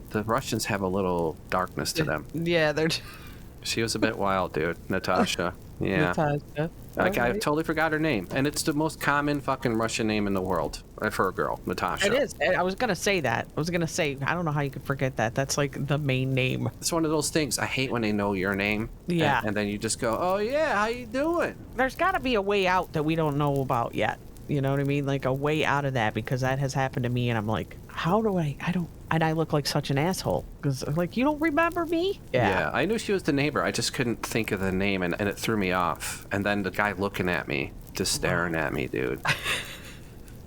The Russians have a little darkness to them. Yeah, they're. She was a bit wild, dude. Natasha. Yeah. Natasha. Like, I totally forgot her name. And it's the most common fucking Russian name in the world for a girl, Natasha. It is. I was going to say that. I don't know how you could forget that. That's like the main name. It's one of those things. I hate when they know your name. Yeah. And then you just go, oh, yeah, how you doing? There's got to be a way out that we don't know about yet. You know what I mean? Like a way out of that, because that has happened to me, and I'm like, how do I don't, and I look like such an asshole because like, you don't remember me? Yeah, I knew she was the neighbor. I just couldn't think of the name, and it threw me off. And then the guy looking at me, just staring at me, dude.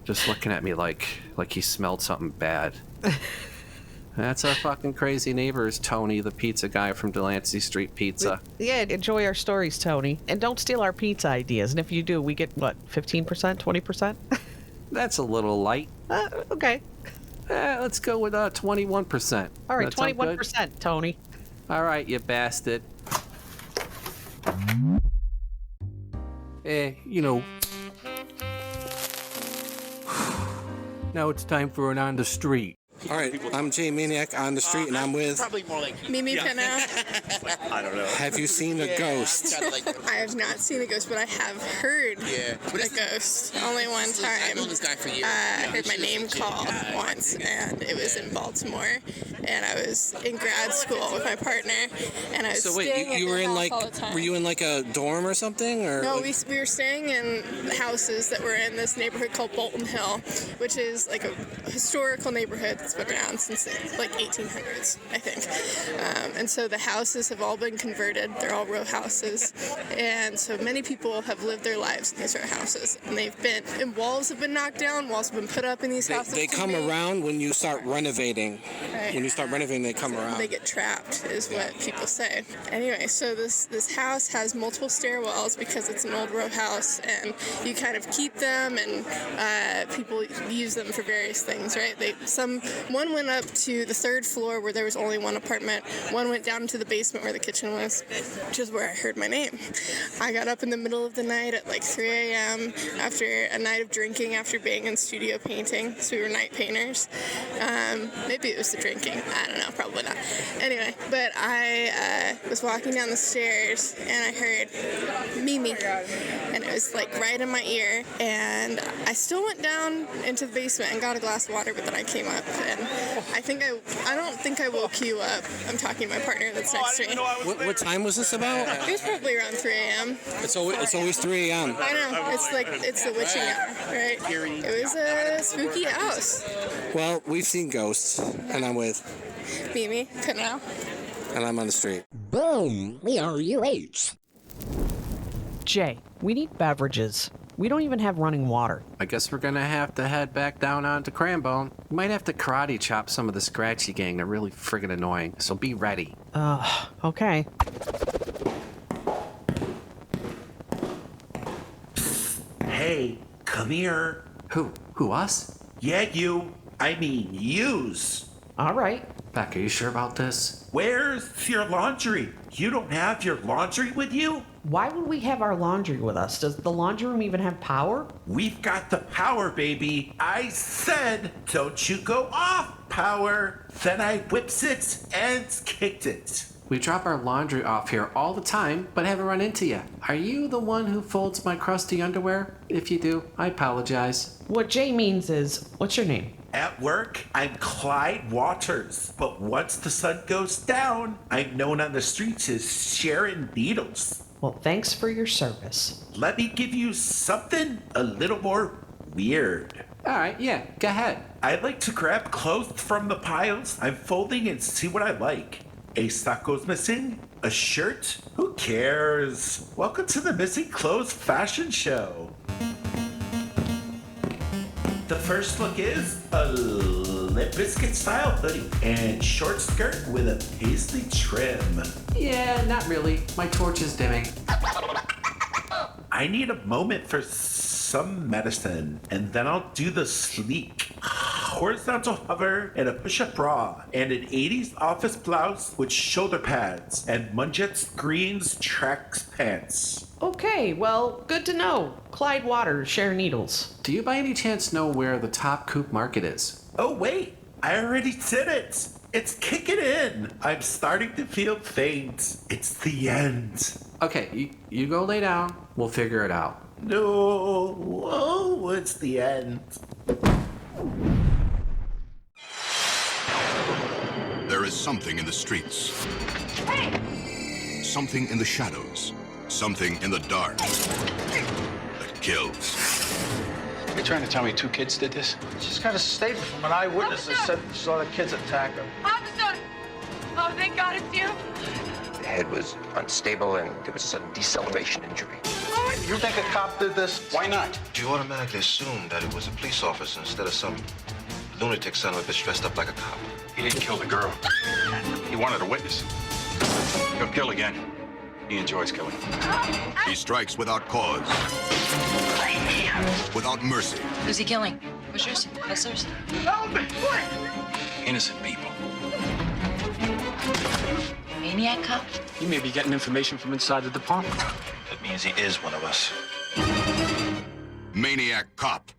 Just looking at me like he smelled something bad. That's our fucking crazy neighbors, Tony, the pizza guy from Delancey Street Pizza. Yeah, enjoy our stories, Tony. And don't steal our pizza ideas. And if you do, we get, what, 15%, 20%? That's a little light. Okay. Let's go with 21%. All right, That sound 21%, good? Tony. All right, you bastard. Now it's time for an on the street. All right, I'm Jay Maniac on the street, and I'm with probably more like Mimi Pinna. I don't know. Have you seen a ghost? I have not seen a ghost, but I have heard a ghost. Only one time. I've known this guy for years. I heard my name called once, and it was in Baltimore. And I was in grad school with my partner, and I was staying you were at in their like, house all the time. were you in like a dorm or something, or? No, we were staying in houses that were in this neighborhood called Bolton Hill, which is like a historical neighborhood. It's has been around since like 1800s, I think. And so the houses have all been converted. They're all row houses. And so many people have lived their lives in these row houses. And walls have been knocked down, walls have been put up in these houses. They come around when you start renovating. Right. When you start renovating, they come around. They get trapped, is what people say. Anyway, so this house has multiple stairwells because it's an old row house, and you kind of keep them, and people use them for various things, right? One went up to the third floor where there was only one apartment. One went down to the basement where the kitchen was, which is where I heard my name. I got up in the middle of the night at like 3 a.m. after a night of drinking after being in studio painting, so we were night painters. Maybe it was the drinking. I don't know, probably not. Anyway, but I was walking down the stairs and I heard Mimi, and it was like right in my ear, and I still went down into the basement and got a glass of water, but then I came up, and I don't think I woke you up. I'm talking to my partner that's next to me. What time was this about? It was probably around 3 a.m. It's always 3 a.m. I know, it's the witching hour, right? It was a spooky house. Well, we've seen ghosts, and I'm with Mimi, Canal. And I'm on the street. Boom, we are UH. Jay, we need beverages. We don't even have running water. I guess we're gonna have to head back down onto Crambone. We might have to karate chop some of the Scratchy gang. They're really friggin' annoying, so be ready. Okay. Hey, come here. Who, us? Yeah, you. I mean, yous. All right. Beck, are you sure about this? Where's your laundry? You don't have your laundry with you? Why would we have our laundry with us? Does the laundry room even have power? We've got the power, baby. I said, don't you go off power. Then I whips it and kicked it. We drop our laundry off here all the time, but haven't run into you. Are you the one who folds my crusty underwear? If you do, I apologize. What Jay means is, what's your name? At work, I'm Clyde Waters. But once the sun goes down, I'm known on the streets as Sharon Needles. Well, thanks for your service. Let me give you something a little more weird. All right, yeah, go ahead. I like to grab clothes from the piles I'm folding and see what I like. A sock goes missing? A shirt? Who cares? Welcome to the Missing Clothes Fashion Show. The first look is a Limp Bizkit style hoodie and short skirt with a paisley trim. Yeah, not really. My torch is dimming. I need a moment for some medicine, and then I'll do the sleek horizontal hover and a push-up bra and an 80s office blouse with shoulder pads and Munjet's Greens tracks pants. Okay, well, good to know. Clyde Waters, Sharon Needles. Do you by any chance know where the top Coop Market is? Oh wait, I already did it. It's kicking in. I'm starting to feel faint. It's the end. Okay, you go lay down. We'll figure it out. No, oh, it's the end. There is something in the streets. Something in the shadows. Something in the dark that kills. You're trying to tell me 2 kids did this? Just got a statement from an eyewitness that said she saw the kids attack her. Officer! Oh, thank God it's you. The head was unstable and there was a sudden deceleration injury. You think a cop did this? Why not? You automatically assume that it was a police officer instead of some lunatic son of a bitch dressed up like a cop. He didn't kill the girl. He wanted a witness. He'll kill again. He enjoys killing. He strikes without cause. Without mercy. Who's he killing? Pushers? Hustlers? Innocent people. Maniac cop? You may be getting information from inside the department. That means he is one of us. Maniac Cop.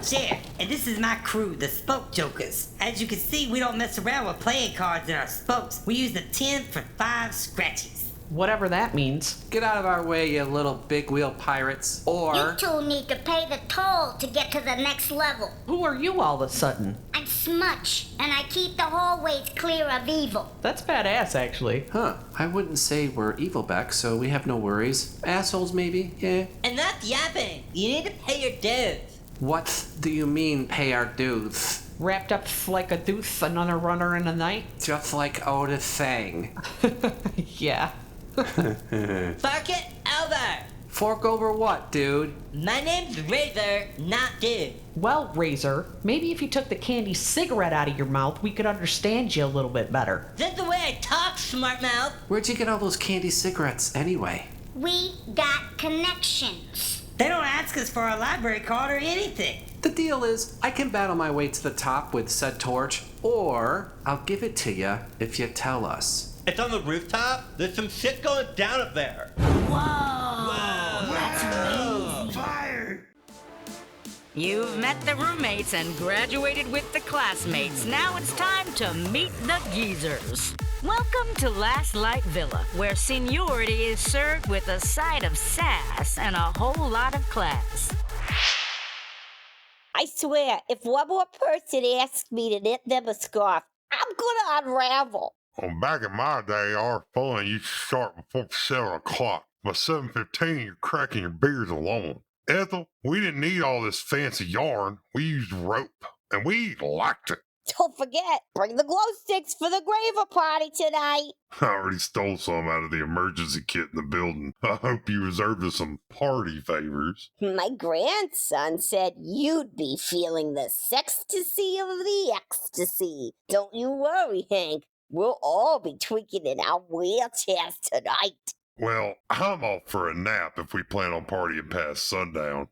Chair, and this is my crew, the Spoke Jokers. As you can see, we don't mess around with playing cards in our spokes. We use the 10 for 5 scratchies. Whatever that means. Get out of our way, you little big wheel pirates. Or... You two need to pay the toll to get to the next level. Who are you all of a sudden? I and smudge, and I keep the hallways clear of evil. That's badass, actually. Huh. I wouldn't say we're evil, Beck, so we have no worries. Assholes, maybe? Yeah. Enough yapping. You need to pay your dues. What do you mean, pay our dues? Wrapped up like a deuce, another runner in the night? Just like Otis sang. Yeah. Fork it over. Fork over what, dude? My name's Razor, not dude. Well, Razor, maybe if you took the candy cigarette out of your mouth, we could understand you a little bit better. That's the way I talk, smart mouth. Where'd you get all those candy cigarettes anyway? We got connections. They don't ask us for a library card or anything. The deal is, I can battle my way to the top with said torch, or I'll give it to you if you tell us. It's on the rooftop. There's some shit going down up there. Whoa! That's amazing. Fire! You've met the roommates and graduated with the classmates. Now it's time to meet the geezers. Welcome to Last Light Villa, where seniority is served with a side of sass and a whole lot of class. I swear, if one more person asks me to knit them a scarf, I'm gonna unravel. Well, back in my day, our fun used to start before 7 o'clock. By 7:15, you're cracking your beers alone. Ethel, we didn't need all this fancy yarn. We used rope, and we liked it. Don't forget, bring the glow sticks for the graver party tonight. I already stole some out of the emergency kit in the building. I hope you reserved us some party favors. My grandson said you'd be feeling the sextasy of the ecstasy. Don't you worry, Hank. We'll all be tweaking in our wheelchairs tonight. Well, I'm off for a nap if we plan on partying past sundown.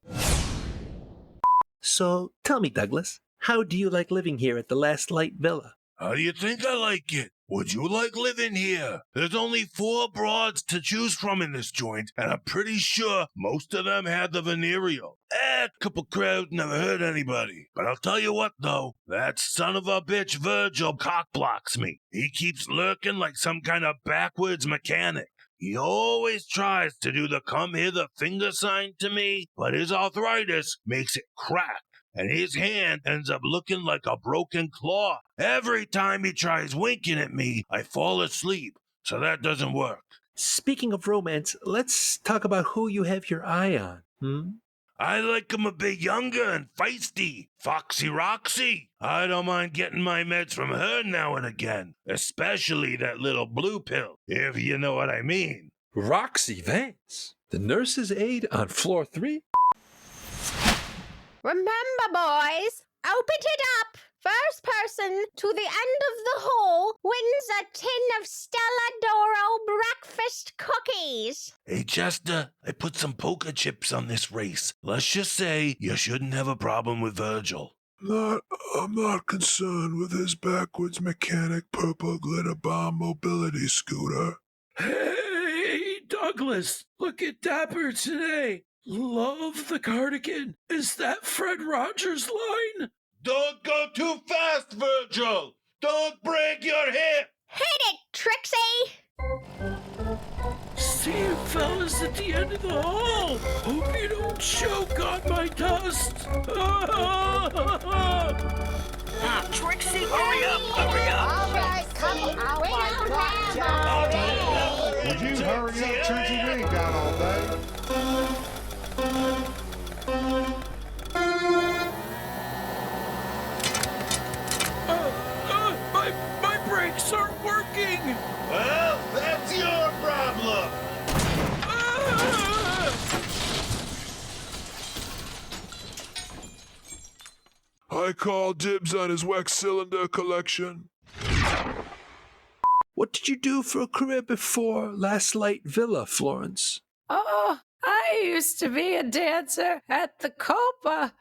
So, tell me, Douglas, how do you like living here at the Last Light Villa? How do you think I like it? Would you like living here? There's only 4 broads to choose from in this joint, and I'm pretty sure most of them had the venereal. A couple crowds never hurt anybody. But I'll tell you what, though, that son of a bitch Virgil cockblocks me. He keeps lurking like some kind of backwards mechanic. He always tries to do the come hither finger sign to me, but his arthritis makes it crack, and his hand ends up looking like a broken claw. Every time he tries winking at me, I fall asleep, so that doesn't work. Speaking of romance, let's talk about who you have your eye on, I like him a bit younger and feisty. Foxy Roxy. I don't mind getting my meds from her now and again, especially that little blue pill, if you know what I mean. Roxy Vance, the nurse's aide on floor 3? Remember, boys, open it up. First person to the end of the hall wins a tin of Stella Doro breakfast cookies. Hey, Chester, I put some poker chips on this race. Let's just say you shouldn't have a problem with Virgil. I'm not concerned with his backwards mechanic purple glitter bomb mobility scooter. Hey, Douglas, look at Dapper today. Love the cardigan. Is that Fred Rogers' line? Don't go too fast, Virgil! Don't break your hip! Hit it, Trixie! See you fellas at the end of the hall! Hope you don't choke on my dust! Trixie, hurry up, hurry up! All right, come on, Would you hurry up, Trixie? We ain't got all day. My brakes aren't working! Well, that's your problem! I call dibs on his wax cylinder collection. What did you do for a career before Last Light Villa, Florence? Oh, I used to be a dancer at the Copa.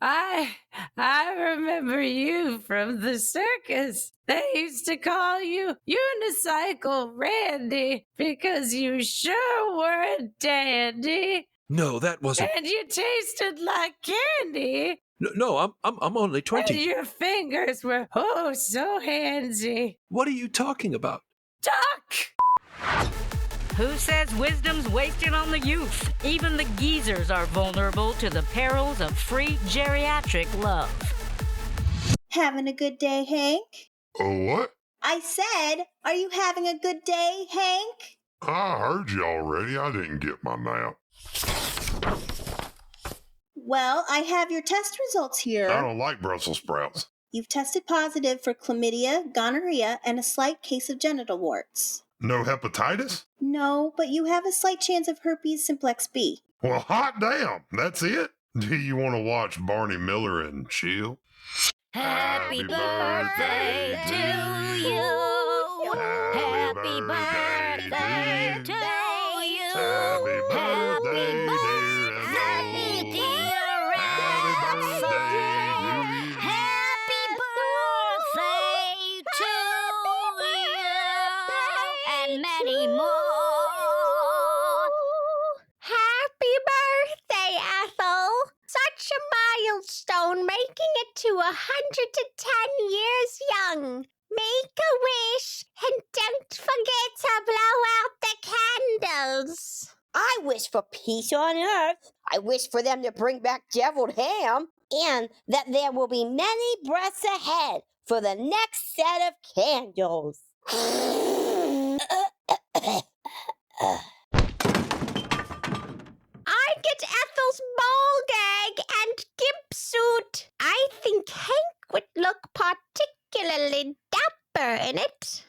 I remember you from the circus. They used to call you Unicycle Randy because you sure were a dandy. No, that wasn't. And you tasted like candy. No, I'm only 20. And your fingers were oh so handsy. What are you talking about? Duck! Who says wisdom's wasted on the youth? Even the geezers are vulnerable to the perils of free geriatric love. Having a good day, Hank? What? I said, are you having a good day, Hank? I heard you already. I didn't get my nap. Well, I have your test results here. I don't like Brussels sprouts. You've tested positive for chlamydia, gonorrhea, and a slight case of genital warts. No hepatitis? No, but you have a slight chance of herpes simplex B. Well, hot damn. That's it? Do you want to watch Barney Miller and chill? Happy birthday to you. Happy birthday to you. Happy birthday, dear Elsa. Happy birthday to you. And many more. Happy birthday, Ethel! Such a milestone, making it to 110 years young. Make a wish and don't forget to blow out the candles. I wish for peace on earth. I wish for them to bring back deviled ham. And that there will be many breaths ahead for the next set of candles. I get Ethel's ball gag and gimp suit. I think Hank would look particularly dapper in it.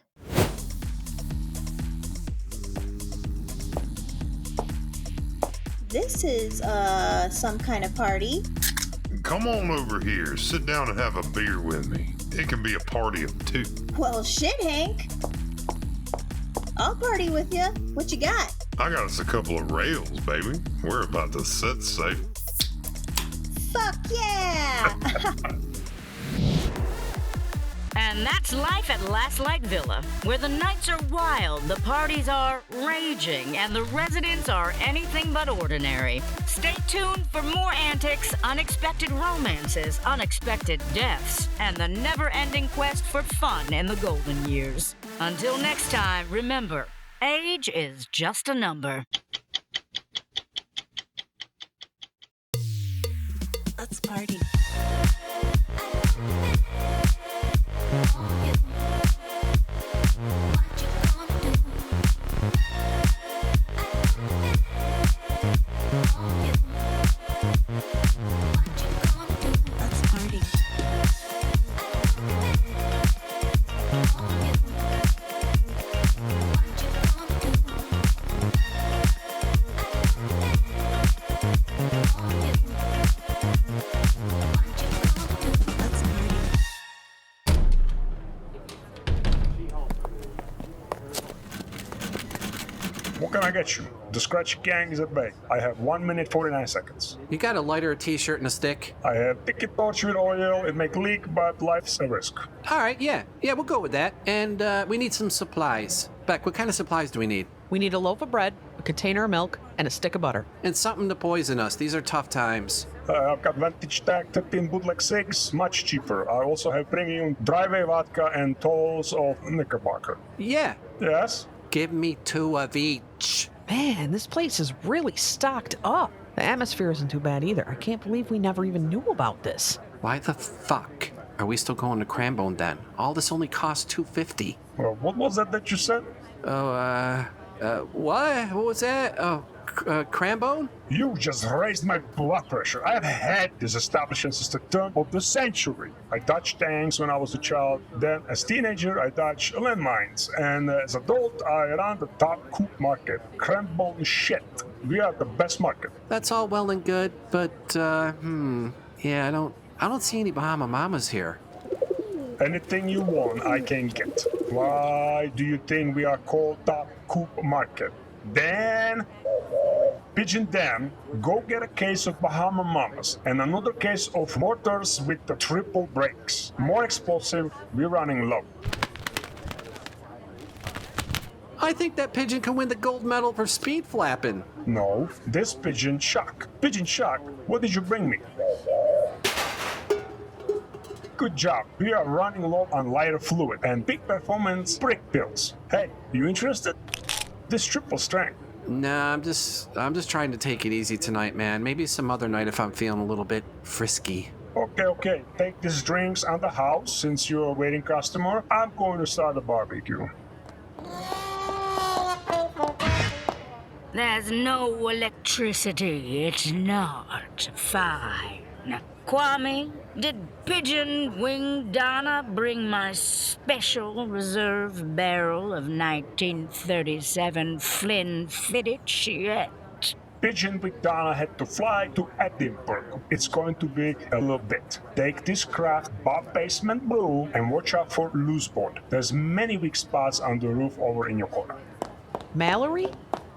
This is, some kind of party. Come on over here. Sit down and have a beer with me. It can be a party of two. Well, shit, Hank. I'll party with you. What you got? I got us a couple of rails, baby. We're about to set sail. Fuck yeah! And that's life at Last Light Villa, where the nights are wild, the parties are raging, and the residents are anything but ordinary. Stay tuned for more antics, unexpected romances, unexpected deaths, and the never-ending quest for fun in the golden years. Until next time, remember, age is just a number. Let's party. What can I get you? The Scratchy gang is at bay. I have 1 minute 49 seconds. You got a lighter, a t-shirt, and a stick? I have ticket torch with oil. It may leak, but life's a risk. All right, yeah, we'll go with that. And we need some supplies. Beck, what kind of supplies do we need? We need a loaf of bread, a container of milk, and a stick of butter. And something to poison us. These are tough times. I've got Vantage Tag 13 bootleg cigs, much cheaper. I also have premium driveway vodka and tolls of Knickerbocker. Yeah. Yes? Give me 2 of each. Man, this place is really stocked up. The atmosphere isn't too bad either. I can't believe we never even knew about this. Why the fuck are we still going to Crambone then? All this only costs $2.50. Well, what was that you said? What? What was that? Oh, Crambone? You just raised my blood pressure. I've had this establishment since the turn of the century. I dodged tanks when I was a child. Then, as teenager, I dodged landmines. And as adult, I ran the top Coop Market. Crambone shit. We are the best market. That's all well and good, but, yeah, I don't see any Bahama Mamas here. Anything you want, I can get. Why do you think we are called Top Coop Market? Then, Pigeon Dan, go get a case of Bahama Mamas and another case of mortars with the triple brakes. More explosive, we're running low. I think that pigeon can win the gold medal for speed flapping. No, this Pigeon Shock. Pigeon Shock, what did you bring me? Good job. We are running low on lighter fluid and big performance brick pills. Hey, you interested? This triple strength. Nah, I'm just trying to take it easy tonight, man. Maybe some other night if I'm feeling a little bit frisky. Okay. Take these drinks on the house since you're a waiting customer. I'm going to start a barbecue. There's no electricity. It's not fine. Kwame, did Pigeon Wing Donna bring my special reserve barrel of 1937 Flynn Fittich yet? Pigeon with Donna had to fly to Edinburgh. It's going to be a little bit. Take this craft Bob Basement Blue and watch out for loose board. There's many weak spots on the roof over in your corner. Mallory?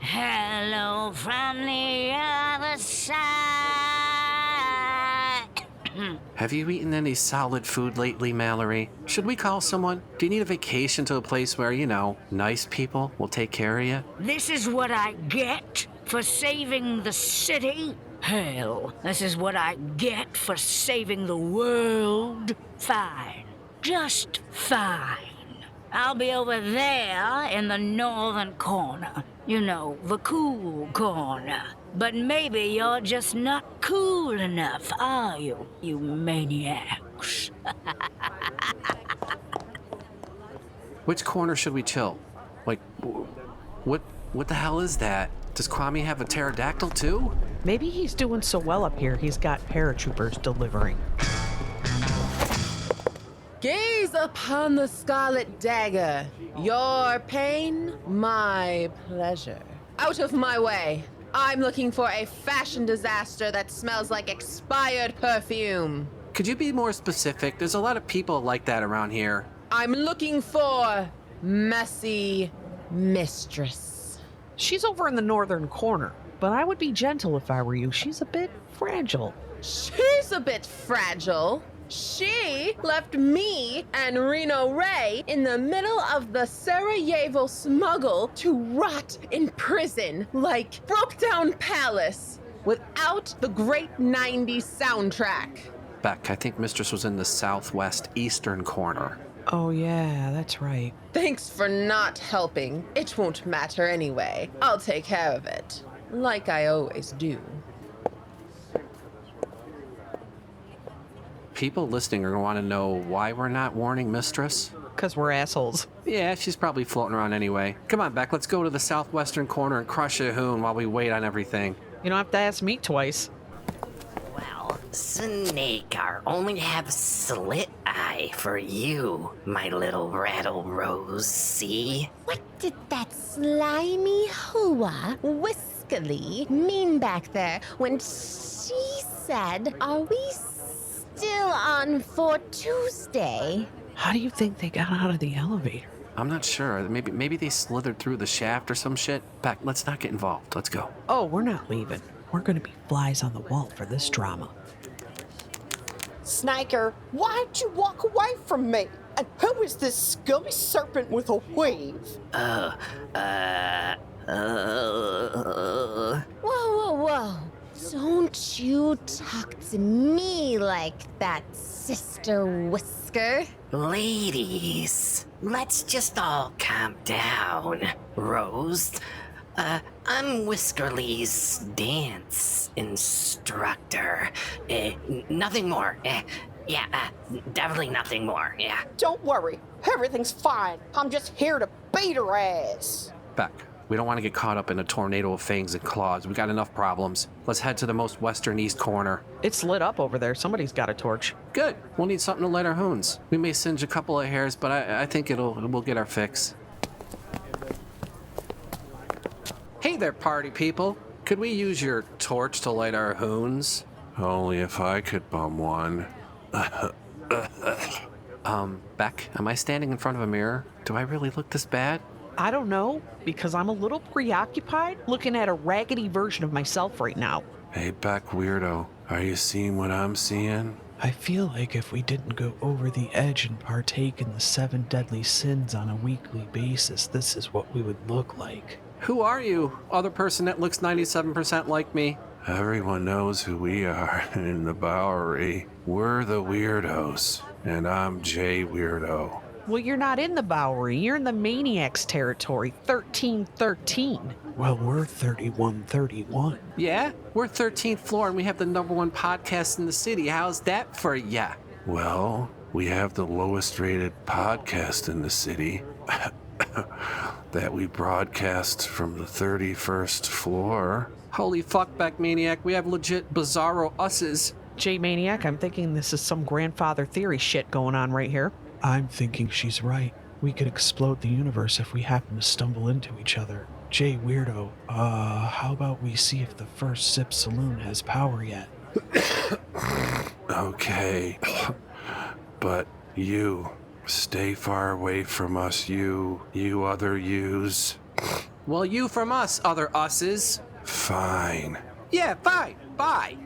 Hello from the other side. Have you eaten any solid food lately, Mallory? Should we call someone? Do you need a vacation to a place where, nice people will take care of you? This is what I get for saving the city? Hell, this is what I get for saving the world? Fine. Just fine. I'll be over there in the northern corner. The cool corner. But maybe you're just not cool enough, are you, you maniacs? Which corner should we chill? Like, what the hell is that? Does Kwame have a pterodactyl too? Maybe he's doing so well up here, he's got paratroopers delivering. Gaze upon the scarlet dagger. Your pain, my pleasure. Out of my way. I'm looking for a fashion disaster that smells like expired perfume. Could you be more specific? There's a lot of people like that around here. I'm looking for messy mistress. She's over in the northern corner, but I would be gentle if I were you. She's a bit fragile. She's a bit fragile. She left me and Reno Ray in the middle of the Sarajevo smuggle to rot in prison like broke down palace without the great 90s soundtrack. Beck, I think Mistress was in the southwest eastern corner. Oh yeah, that's right. Thanks for not helping. It won't matter anyway. I'll take care of it, like I always do. People listening are going to want to know why we're not warning Mistress. Because we're assholes. Yeah, she's probably floating around anyway. Come on, Beck, let's go to the southwestern corner and crush a hoon while we wait on everything. You don't have to ask me twice. Well, Snake, I only have slit eye for you, my little rattle rose, see? What did that slimy hooah whiskily mean back there when she said, are we still on for Tuesday? How do you think they got out of the elevator? I'm not sure. Maybe they slithered through the shaft or some shit. Beck, let's not get involved. Let's go. Oh, we're not leaving. We're going to be flies on the wall for this drama. Sniker, why'd you walk away from me? And who is this scummy serpent with a weave? Whoa. Don't you talk to me like that, Sister Whisker. Ladies, let's just all calm down. Rose, I'm Whiskerly's dance instructor. Nothing more. Definitely nothing more, yeah. Don't worry, everything's fine. I'm just here to beat her ass. Beck, we don't want to get caught up in a tornado of fangs and claws. We got enough problems. Let's head to the most western east corner. It's lit up over there. Somebody's got a torch. Good. We'll need something to light our hoons. We may singe a couple of hairs, but I think we'll get our fix. Hey there, party people. Could we use your torch to light our hoons? Only if I could bum one. Beck, am I standing in front of a mirror? Do I really look this bad? I don't know, because I'm a little preoccupied looking at a raggedy version of myself right now. Hey, Beck, weirdo. Are you seeing what I'm seeing? I feel like if we didn't go over the edge and partake in the 7 deadly sins on a weekly basis, this is what we would look like. Who are you, other person that looks 97% like me? Everyone knows who we are in the Bowery. We're the weirdos, and I'm Jay Weirdo. Well, you're not in the Bowery. You're in the Maniacs territory, 1313. Well, we're 3131. Yeah, we're 13th floor and we have the #1 podcast in the city. How's that for ya? Well, we have the lowest rated podcast in the city that we broadcast from the 31st floor. Holy fuck, Beck Maniac, we have legit bizarro usses. Jay Maniac, I'm thinking this is some grandfather theory shit going on right here. I'm thinking she's right. We could explode the universe if we happen to stumble into each other. Jay Weirdo, how about we see if the First Sip Saloon has power yet? Okay. But you, stay far away from us, you other yous. Well, you from us, other usses. Fine. Yeah, fine. Bye.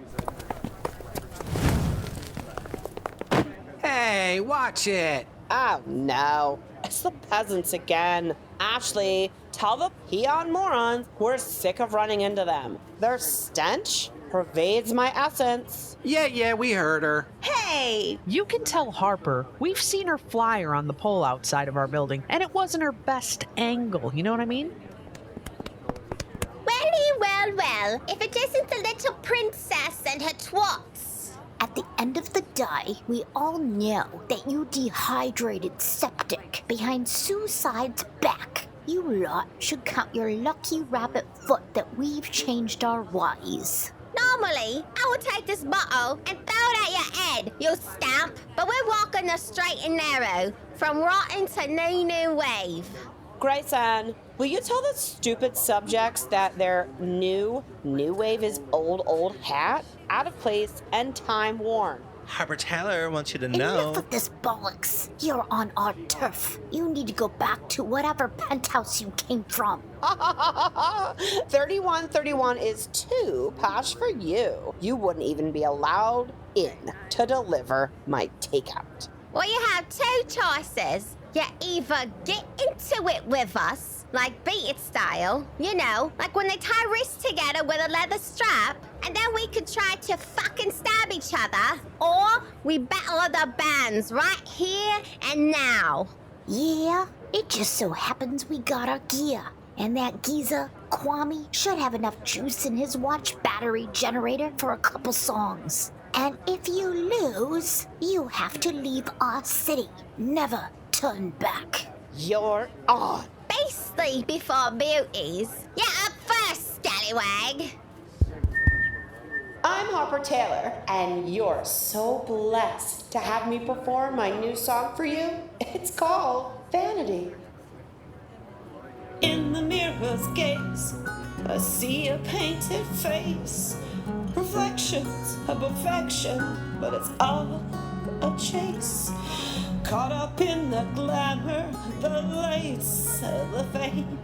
Hey, watch it. Oh no, it's the peasants again. Ashley, tell the peon morons we're sick of running into them. Their stench pervades my essence. Yeah, we heard her. Hey! You can tell Harper. We've seen her flyer on the pole outside of our building, and it wasn't her best angle, you know what I mean? Well, if it isn't the little princess and her twats. At the end of the day, we all know that you dehydrated septic behind Suicide's back. You lot should count your lucky rabbit foot that we've changed our ways. Normally, I would take this bottle and throw it at your head, you stamp. But we're walking the straight and narrow, from rotten to new wave. Grayson, will you tell the stupid subjects that their new wave is old hat, out of place, and time worn? Harper Taylor wants you to know. Enough of this bollocks. You're on our turf. You need to go back to whatever penthouse you came from. 3131 is too posh for you. You wouldn't even be allowed in to deliver my takeout. Well, you have two choices. You either get into it with us, like Beat It style, you know, like when they tie wrists together with a leather strap, and then we could try to fucking stab each other, or we battle the bands right here and now. Yeah, it just so happens we got our gear. And that geezer, Kwame, should have enough juice in his watch battery generator for a couple songs. And if you lose, you have to leave our city. Never turn back. You're on. Beastly before beauties. You're up first, scallywag. I'm Harper Taylor, and you're so blessed to have me perform my new song for you. It's called Vanity. In the mirror's gaze, I see a painted face. Reflections of perfection, but it's all a chase. Caught up in the glamour, the lace, the fame.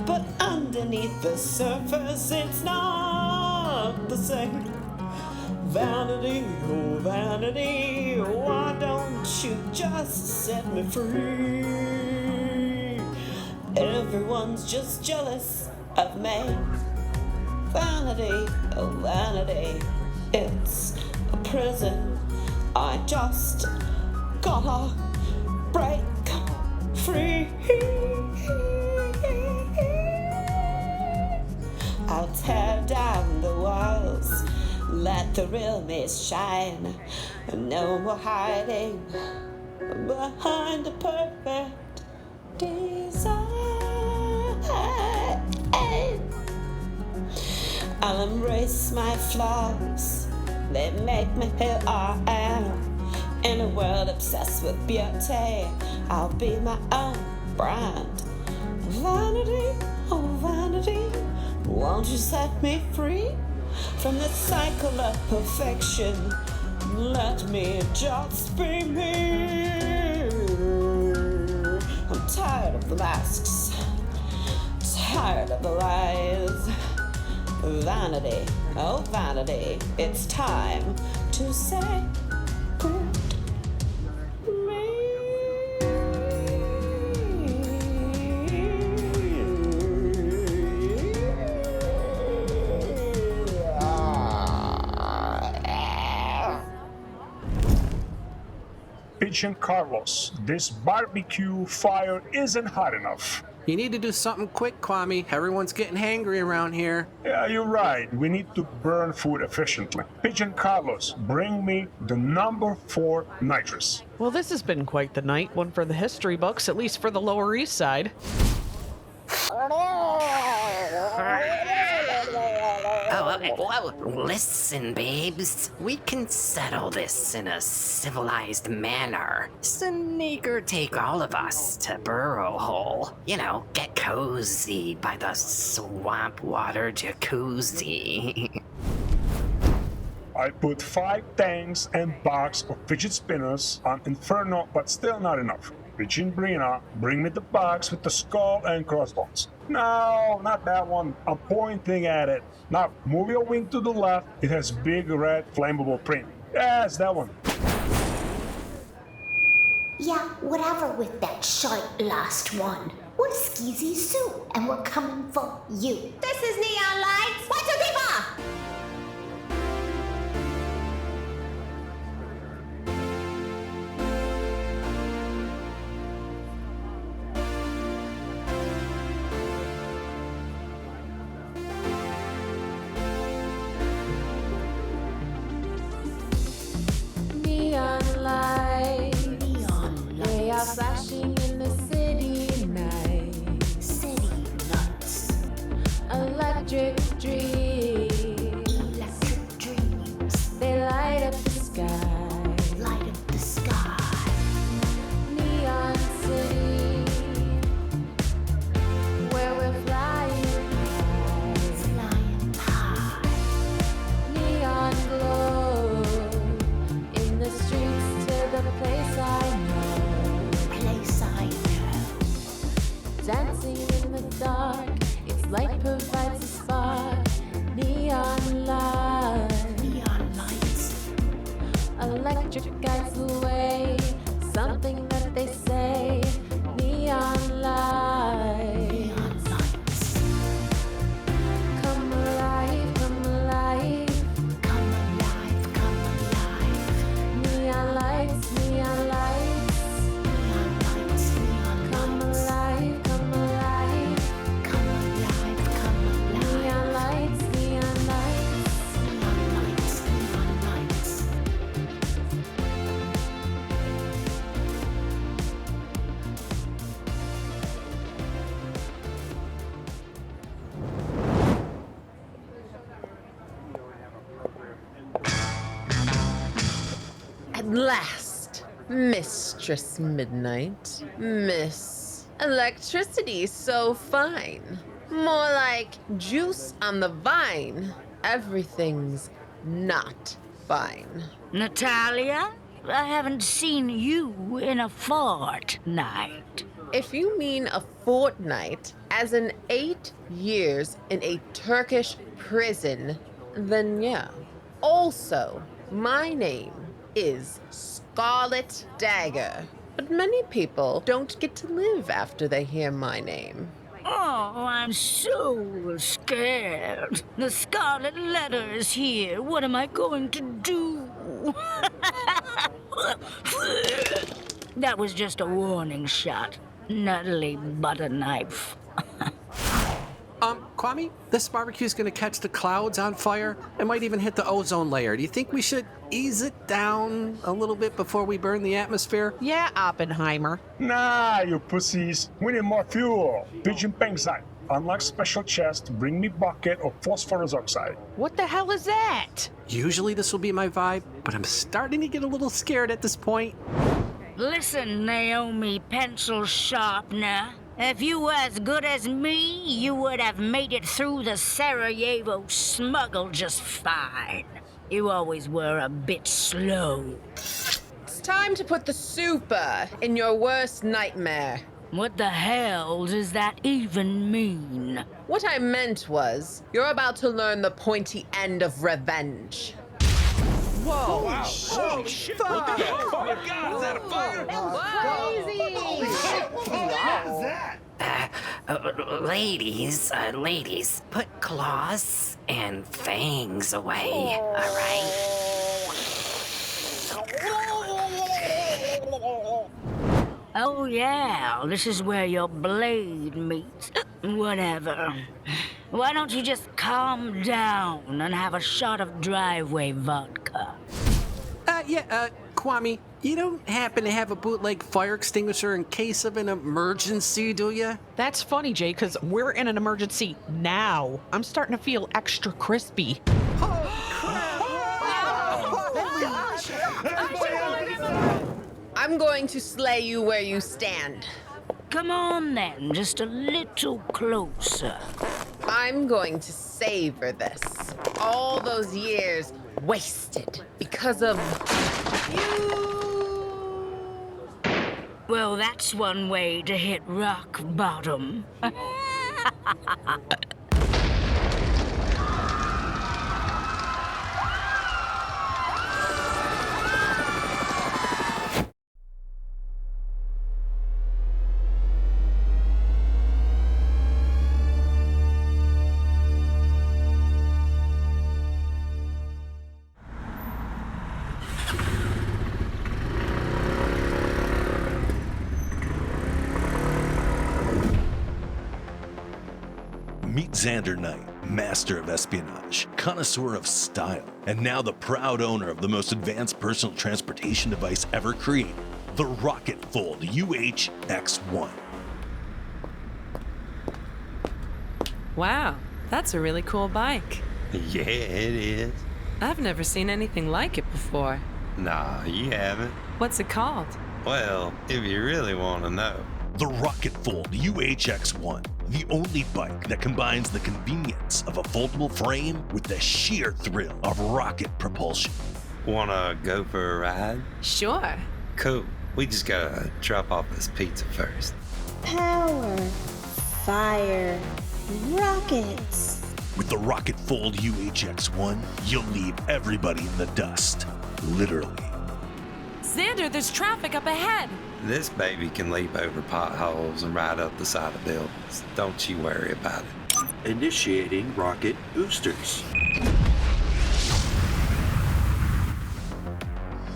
But underneath the surface, it's not the same. Vanity, oh vanity, why don't you just set me free? Everyone's just jealous of me. Vanity, oh vanity, it's a prison. I just gotta break free. I'll tear down the walls, let the real me shine. No more hiding behind a perfect design. I'll embrace my flaws, they make me who I am. In a world obsessed with beauty, I'll be my own brand. Vanity, oh vanity, won't you set me free from the cycle of perfection? Let me just be me. I'm tired of the masks, tired of the lies. Vanity, oh vanity, it's time to say goodbye. Pigeon Carlos, this barbecue fire isn't hot enough. You need to do something quick, Kwame. Everyone's getting hangry around here. Yeah, you're right. We need to burn food efficiently. Pigeon Carlos, bring me the number 4 nitrous. Well, this has been quite the night. One for the history books, at least for the Lower East Side. Oh, listen, babes. We can settle this in a civilized manner. Sneaker take all of us to Burrow Hole. You know, get cozy by the swamp water jacuzzi. I put 5 tanks and box of fidget spinners on Inferno, but still not enough. Pigeon Brina, bring me the box with the skull and crossbones. No, not that one. I'm pointing at it. Now, move your wing to the left. It has big red flammable print. Yes, that one. Yeah, whatever with that shite last one. We're Skeezy Sue, and we're coming for you. This is Neon Lights. What's your diva? Neon lights. They are flashing in the city night. City nuts. Electric dreams. Electric dreams. They light up the sky. Light up the sky. Neon city. Where we're flying high. Flying high. Neon glow. In the streets to the place I know. Place I know. Dancing in the dark, its light provides a spark. Neon light. Neon lights. Electric guides the way. Something that they say. Neon light. Neon lights. Come alive, come alive. Come alive, come alive. Neon lights, neon lights. Neon lights, neon Come lights. alive, come alive. Come alive, come alive. Neon lights, neon lights. Neon lights, neon lights. At last, Mistress Midnight, Miss Electricity so fine. More like juice on the vine. Everything's not fine. Natalia, I haven't seen you in a fortnight. If you mean a fortnight, as in 8 years in a Turkish prison, then yeah. Also, my name is Scarlet Dagger, but many people don't get to live after they hear my name. Oh, I'm so scared. The scarlet letter is here. What am I going to do? That was just a warning shot. Nuttily butter knife. Kwame, this barbecue's gonna catch the clouds on fire. It might even hit the ozone layer. Do you think we should ease it down a little bit before we burn the atmosphere? Yeah, Oppenheimer. Nah, you pussies. We need more fuel. Pigeon Pangside. Unlock special chest, bring me bucket of phosphorus oxide. What the hell is that? Usually this will be my vibe, but I'm starting to get a little scared at this point. Listen, Naomi Pencil Sharpener. If you were as good as me, you would have made it through the Sarajevo smuggle just fine. You always were a bit slow. It's time to put the super in your worst nightmare. What the hell does that even mean? What I meant was, you're about to learn the pointy end of revenge. Whoa! Wow! Holy shit! What the hell? Oh my God! Is that a fire? Crazy! Holy shit! What is that? Ladies, put claws and fangs away, all right? Oh, yeah, this is where your blade meets. Whatever. Why don't you just calm down and have a shot of driveway vodka? Kwame, you don't happen to have a bootleg fire extinguisher in case of an emergency, do you? That's funny, Jay, because we're in an emergency now. I'm starting to feel extra crispy. I'm going to slay you where you stand. Come on then, just a little closer. I'm going to savor this. All those years wasted because of you. Well, that's one way to hit rock bottom. Meet Xander Knight, master of espionage, connoisseur of style, and now the proud owner of the most advanced personal transportation device ever created, the Rocket Fold UHX1. Wow, that's a really cool bike. Yeah, it is. I've never seen anything like it before. Nah, you haven't. What's it called? Well, if you really want to know. The Rocket Fold UHX1, the only bike that combines the convenience of a foldable frame with the sheer thrill of rocket propulsion. Wanna go for a ride? Sure. Cool. We just gotta drop off this pizza first. Power, fire, rockets. With the Rocket Fold UHX1, you'll leave everybody in the dust. Literally. Xander, there's traffic up ahead. This baby can leap over potholes and ride up the side of buildings. Don't you worry about it. Initiating rocket boosters.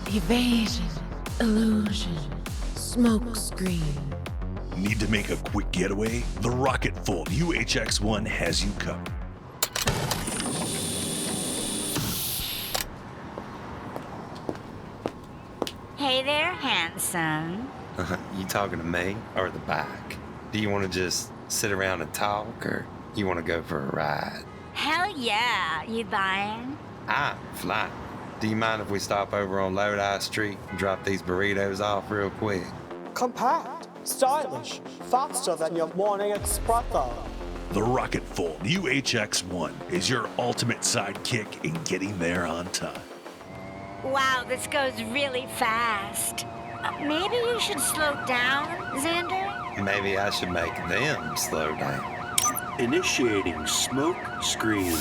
Evasion, illusion, smoke screen. Need to make a quick getaway? The Rocket Fold UHX1 has you covered. Hey there, handsome. You talking to me or the bike? Do you want to just sit around and talk, or you want to go for a ride? Hell yeah, you buying? I'm flying. Do you mind if we stop over on Lodi Street and drop these burritos off real quick? Compact, stylish, faster than your morning espresso. The Rocket Fold UHX1 is your ultimate sidekick in getting there on time. Wow, this goes really fast. Maybe you should slow down, Xander? Maybe I should make them slow down. Initiating smoke screen.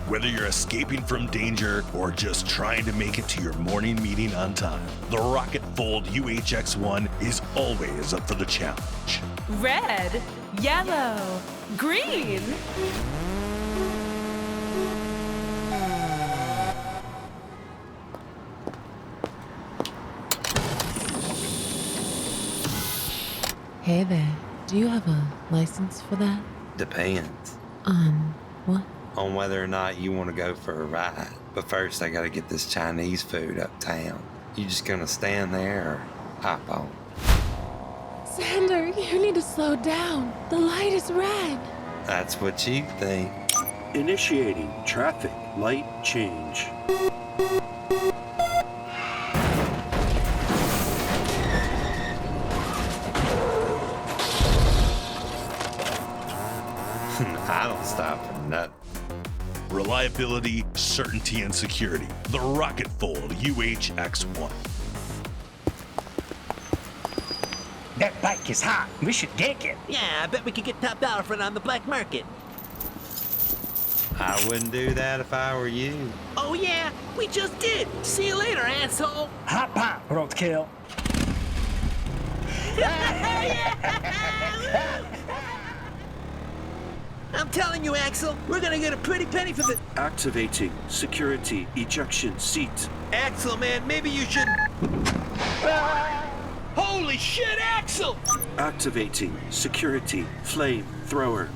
Whether you're escaping from danger or just trying to make it to your morning meeting on time, the Rocket Fold UHX1 is always up for the challenge. Red, yellow, green. Hey there, do you have a license for that? Depends. What? On whether or not you want to go for a ride. But first, I gotta get this Chinese food uptown. You just gonna stand there or hop on? Xander, you need to slow down. The light is red. That's what you think. Initiating traffic light change. I don't stop for nothing. Reliability, certainty, and security. The Rocket Fold UHX1. That bike is hot. We should take it. Yeah, I bet we could get top dollar for it on the black market. I wouldn't do that if I were you. Oh yeah, we just did. See you later, asshole. Hot pop, roadkill. I'm telling you, Axel, we're gonna get a pretty penny for the... Activating security ejection seat. Axel, man, maybe you should... Holy shit, Axel! Activating security flamethrower.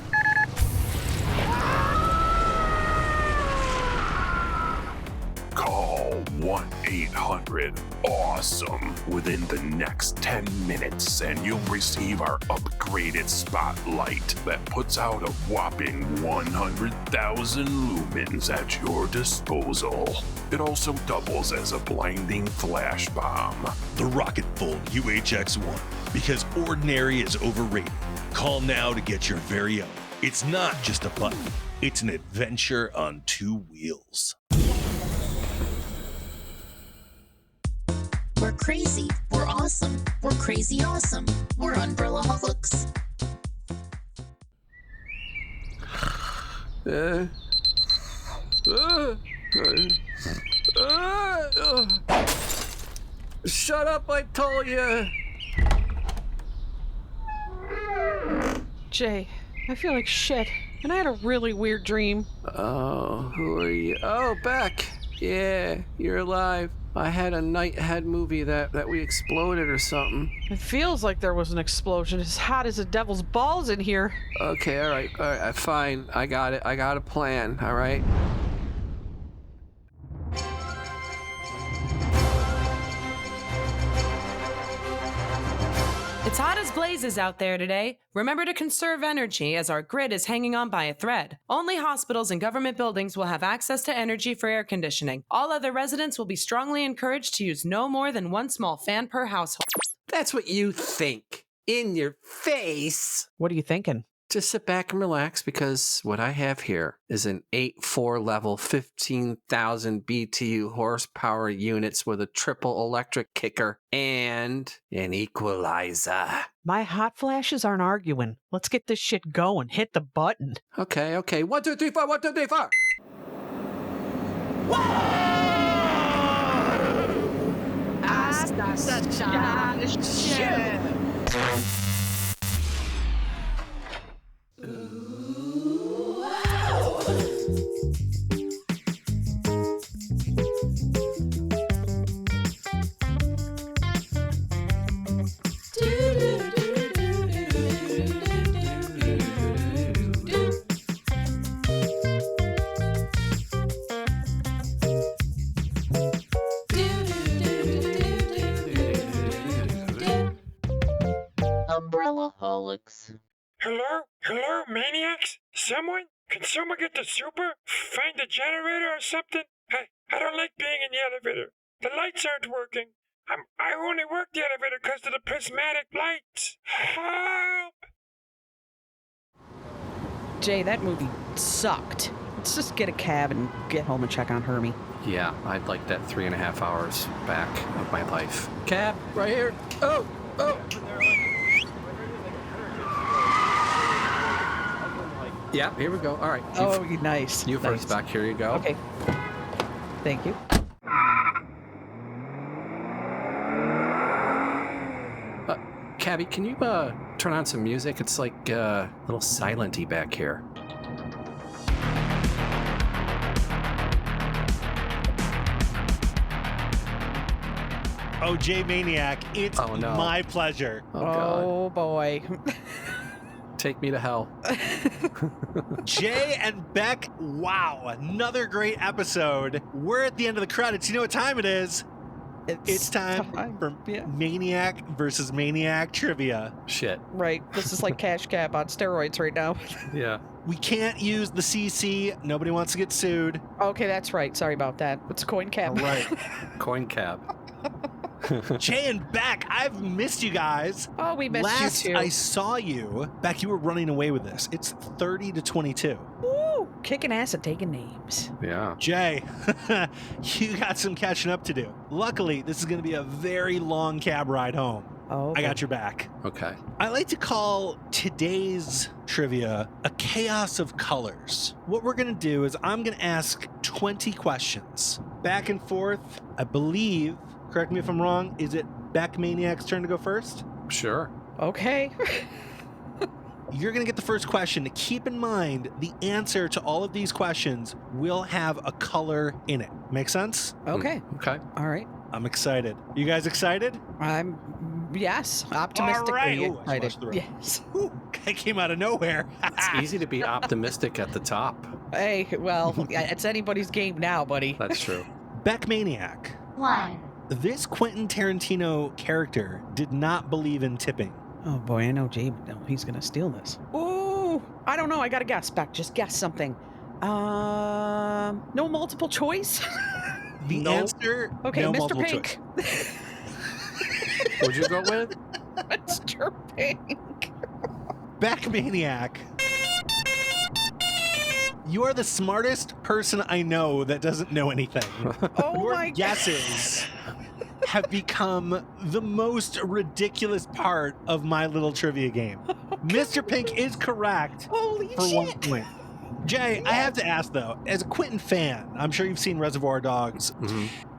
Call 1-800-AWESOME within the next 10 minutes and you'll receive our upgraded spotlight that puts out a whopping 100,000 lumens at your disposal. It also doubles as a blinding flash bomb. The rocket full UHX-1, because ordinary is overrated. Call now to get your very own. It's not just a button, it's an adventure on two wheels. We're crazy. We're awesome. We're crazy awesome. We're umbrella-holics. Shut up, I told you. Jay, I feel like shit, and I had a really weird dream. Oh, who are you? Oh, Beck. Yeah, you're alive. I had a Nighthead movie that we exploded or something. It feels like there was an explosion. It's hot as a devil's balls in here. Okay, all right, fine. I got it. I got a plan, all right? It's hot as blazes out there today. Remember to conserve energy as our grid is hanging on by a thread. Only hospitals and government buildings will have access to energy for air conditioning. All other residents will be strongly encouraged to use no more than one small fan per household. That's what you think. In your face. What are you thinking? Just sit back and relax because what I have here is an 8.4 level 15,000 BTU horsepower units with a triple electric kicker and an equalizer. My hot flashes aren't arguing. Let's get this shit going. Hit the button. Okay. 1, 2, 3, 4. 1, 2, 3, 4. Umbrella-holics. Hello, Maniacs? Can someone get the super? Find the generator or something? I don't like being in the elevator. The lights aren't working. I only work the elevator because of the prismatic lights. Help! Jay, that movie sucked. Let's just get a cab and get home and check on Hermie. Yeah, I'd like that 3.5 hours back of my life. Cab, right here. Oh! Yeah, here we go. All right. Nice. You first, Back. Here you go. Okay. Thank you. Cabby, can you turn on some music? It's like a little silent-y back here. Oh, Jay Maniac, it's my pleasure. Oh boy. Take me to hell. Jay and Beck, wow, another great episode. We're at the end of the credits. You know what time it is? It's time for Maniac versus Maniac trivia. Shit. Right. This is like Cash Cab on steroids right now. Yeah. We can't use the CC. Nobody wants to get sued. Okay, that's right. Sorry about that. It's coin cab. All right. Coin cab. Jay and Beck, I've missed you guys. Oh, we missed Last you too. I saw you, Beck, you were running away with this. It's 30-22. Woo! Kicking ass and taking names. Yeah. Jay, you got some catching up to do. Luckily, this is going to be a very long cab ride home. Oh, I got your back. Okay. I like to call today's trivia a chaos of colors. What we're going to do is I'm going to ask 20 questions. Back and forth, I believe, correct me if I'm wrong, is it Beck Maniac's turn to go first? Sure. Okay. you're going to get the first question. Keep in mind, the answer to all of these questions will have a color in it. Make sense? Okay. Okay. All right. I'm excited. You guys excited? Yes, optimistically All right. excited. Yes. Ooh, that came out of nowhere. It's easy to be optimistic at the top. Hey, well, it's anybody's game now, buddy. That's true. Beck Maniac. 1. This Quentin Tarantino character did not believe in tipping. Oh boy, I know Jay. No, he's gonna steal this. Ooh, I don't know. I gotta guess. Beck, just guess something. No multiple choice. The answer. Okay, no Mr. multiple Pink. choice. What'd you go with? Mr. Pink. Beck Maniac. You are the smartest person I know that doesn't know anything. Oh Your my guesses have become the most ridiculous part of my little trivia game. Mr. Pink is correct Holy for shit. 1 point. Jay, I have to ask though, as a Quentin fan, I'm sure you've seen Reservoir Dogs,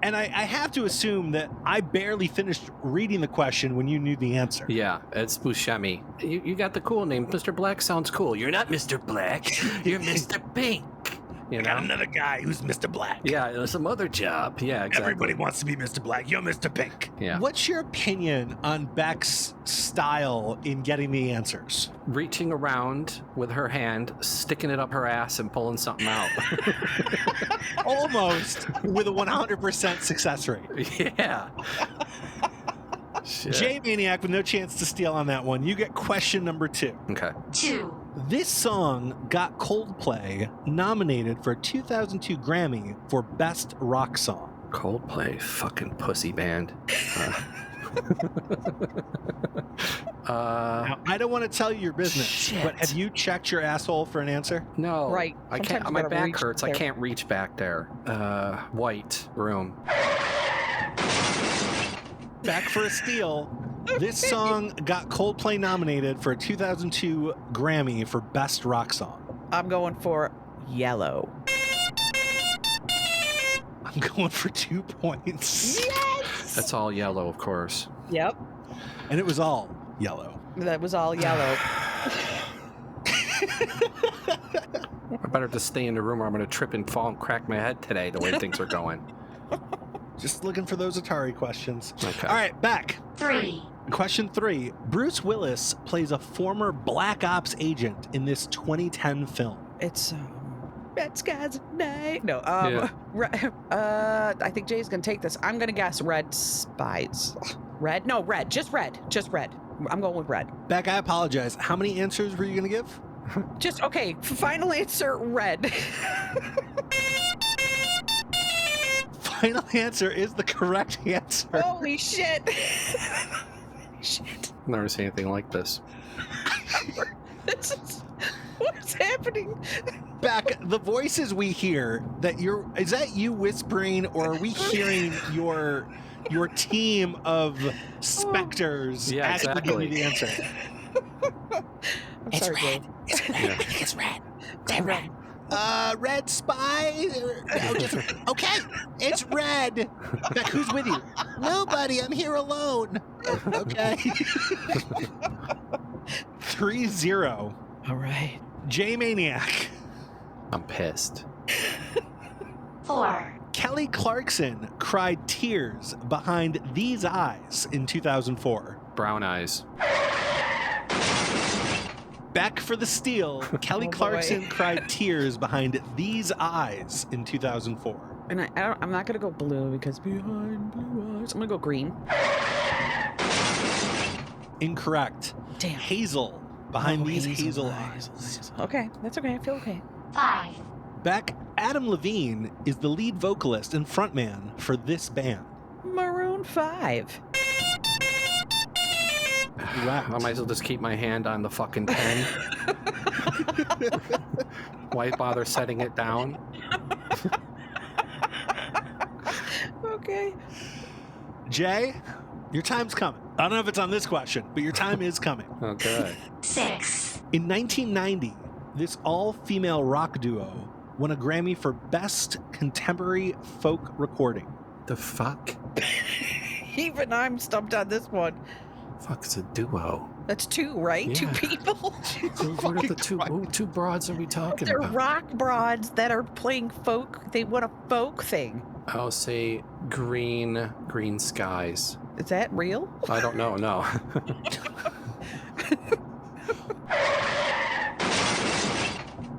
and I have to assume that I barely finished reading the question when you knew the answer. Yeah, it's Buscemi. You got the cool name. Mr. Black sounds cool. You're not Mr. Black. You're Mr. Pink. You know? I got another guy who's Mr. Black. Yeah, there's some other job. Yeah, exactly. Everybody wants to be Mr. Black. You're Mr. Pink. Yeah. What's your opinion on Beck's style in getting the answers? Reaching around with her hand, sticking it up her ass, and pulling something out. Almost with a 100% success rate. Yeah. Shit. Jay Maniac with no chance to steal on that one. You get question number 2. Okay. 2. This song got Coldplay nominated for a 2002 Grammy for Best Rock Song. Coldplay, fucking pussy band. Now, I don't want to tell you your business, but have you checked your asshole for an answer? No. Right. I can't. Sometimes My you gotta back reach hurts. I there. can't reach back there. White room. Back for a steal. This song got Coldplay nominated for a 2002 Grammy for Best Rock Song. I'm going for Yellow. I'm going for 2 points. Yes! That's all yellow, of course. Yep. And it was all yellow. That was all yellow. I better just stay in the room or I'm going to trip and fall and crack my head today, the way things are going. Just looking for those Atari questions. Okay. All right, back. 3. Question 3. Bruce Willis plays a former Black Ops agent in this 2010 film. It's Red Skies at Night. No, I think Jay's gonna take this. I'm gonna guess Red Spies. Red? No, red. Just red. Just red. I'm going with red. Beck, I apologize. How many answers were you gonna give? Just okay. Final answer, red. Final answer is the correct answer. Holy shit! Shit. Never seen anything like this. What's happening? Beck, the voices we hear is that you whispering, or are we hearing your team of specters as we give you the answer? I'm sorry, Jay. It's red. It's red. Red spy? Okay, it's red. Beck, who's with you? Nobody, I'm here alone. Okay. 3-0. All right. J Maniac. I'm pissed. 4. Kelly Clarkson cried tears behind these eyes in 2004. Brown eyes. Back for the steal. Kelly Clarkson cried tears behind these eyes in 2004. And I'm not gonna go blue because behind blue eyes. I'm gonna go green. Incorrect. Damn. Hazel behind these hazel eyes. Okay, that's okay. I feel okay. 5. Back, Adam Levine is the lead vocalist and frontman for this band. Maroon 5. I might as well just keep my hand on the fucking pen. Why bother setting it down? Okay. Jay, your time's coming. I don't know if it's on this question, but your time is coming. Okay. 6. In 1990, this all-female rock duo won a Grammy for Best Contemporary Folk Recording. The fuck? Even I'm stumped on this one. Fuck, it's a duo. That's two, right? Yeah. Two people. What are the two broads are we talking They're about? rock broads that are playing folk. They want a folk thing. I'll say green skies. Is that real? I don't know, no.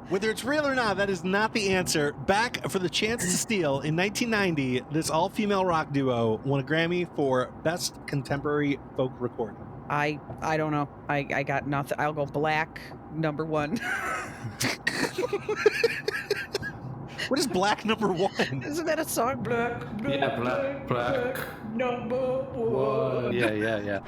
Whether it's real or not, that is not the answer. Back for the chance to steal, in 1990, this all-female rock duo won a Grammy for Best Contemporary Folk Recording. I don't know. I got nothing. I'll go black, number one. What is Black Number One? Isn't that a song? Black. Yeah, black. Number one. Yeah.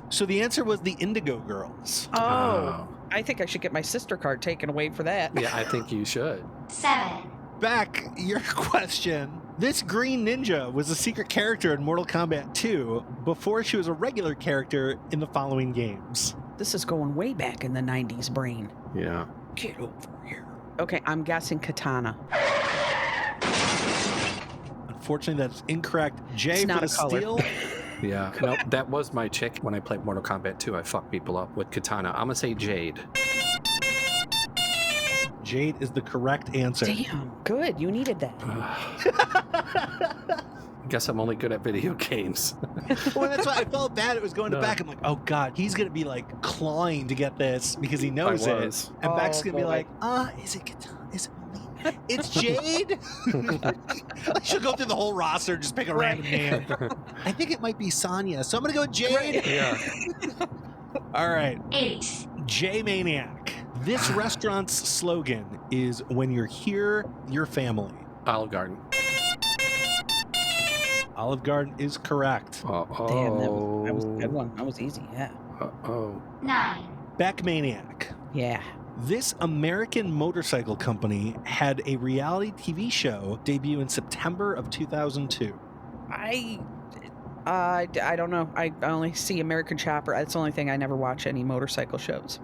So the answer was the Indigo Girls. Oh. I think I should get my sister card taken away for that. Yeah, I think you should. 7. Back, your question. This green ninja was a secret character in Mortal Kombat 2 before she was a regular character in the following games. This is going way back in the 90s brain. Yeah. Get over here. Okay, I'm guessing Katana. Unfortunately, that's incorrect. Jay, It's for not the a color. steal. Yeah. No, that was my chick when I played Mortal Kombat 2. I fucked people up with Katana. I'm gonna say Jade. Jade is the correct answer. Damn, good. You needed that. Guess I'm only good at video games. Well, that's why I felt bad. It was going to Beck. I'm like, oh God, he's going to be like clawing to get this because he knows I it. was. And Beck's Oh, going to be boy. like, is it Katana? Is it me? It's Jade? She'll go through the whole roster and just pick a random name. I think it might be Sonya, so I'm going to go Jade. Yeah. All right. 8. J-Maniac. This restaurant's slogan is, when you're here, you're family. Olive Garden. Olive Garden is correct. Uh-oh. Damn, that was a good one. That was easy, yeah. Uh-oh. 9. Beck Maniac. Yeah. This American motorcycle company had a reality TV show debut in September of 2002. I don't know. I only see American Chopper. That's the only thing. I never watch any motorcycle shows.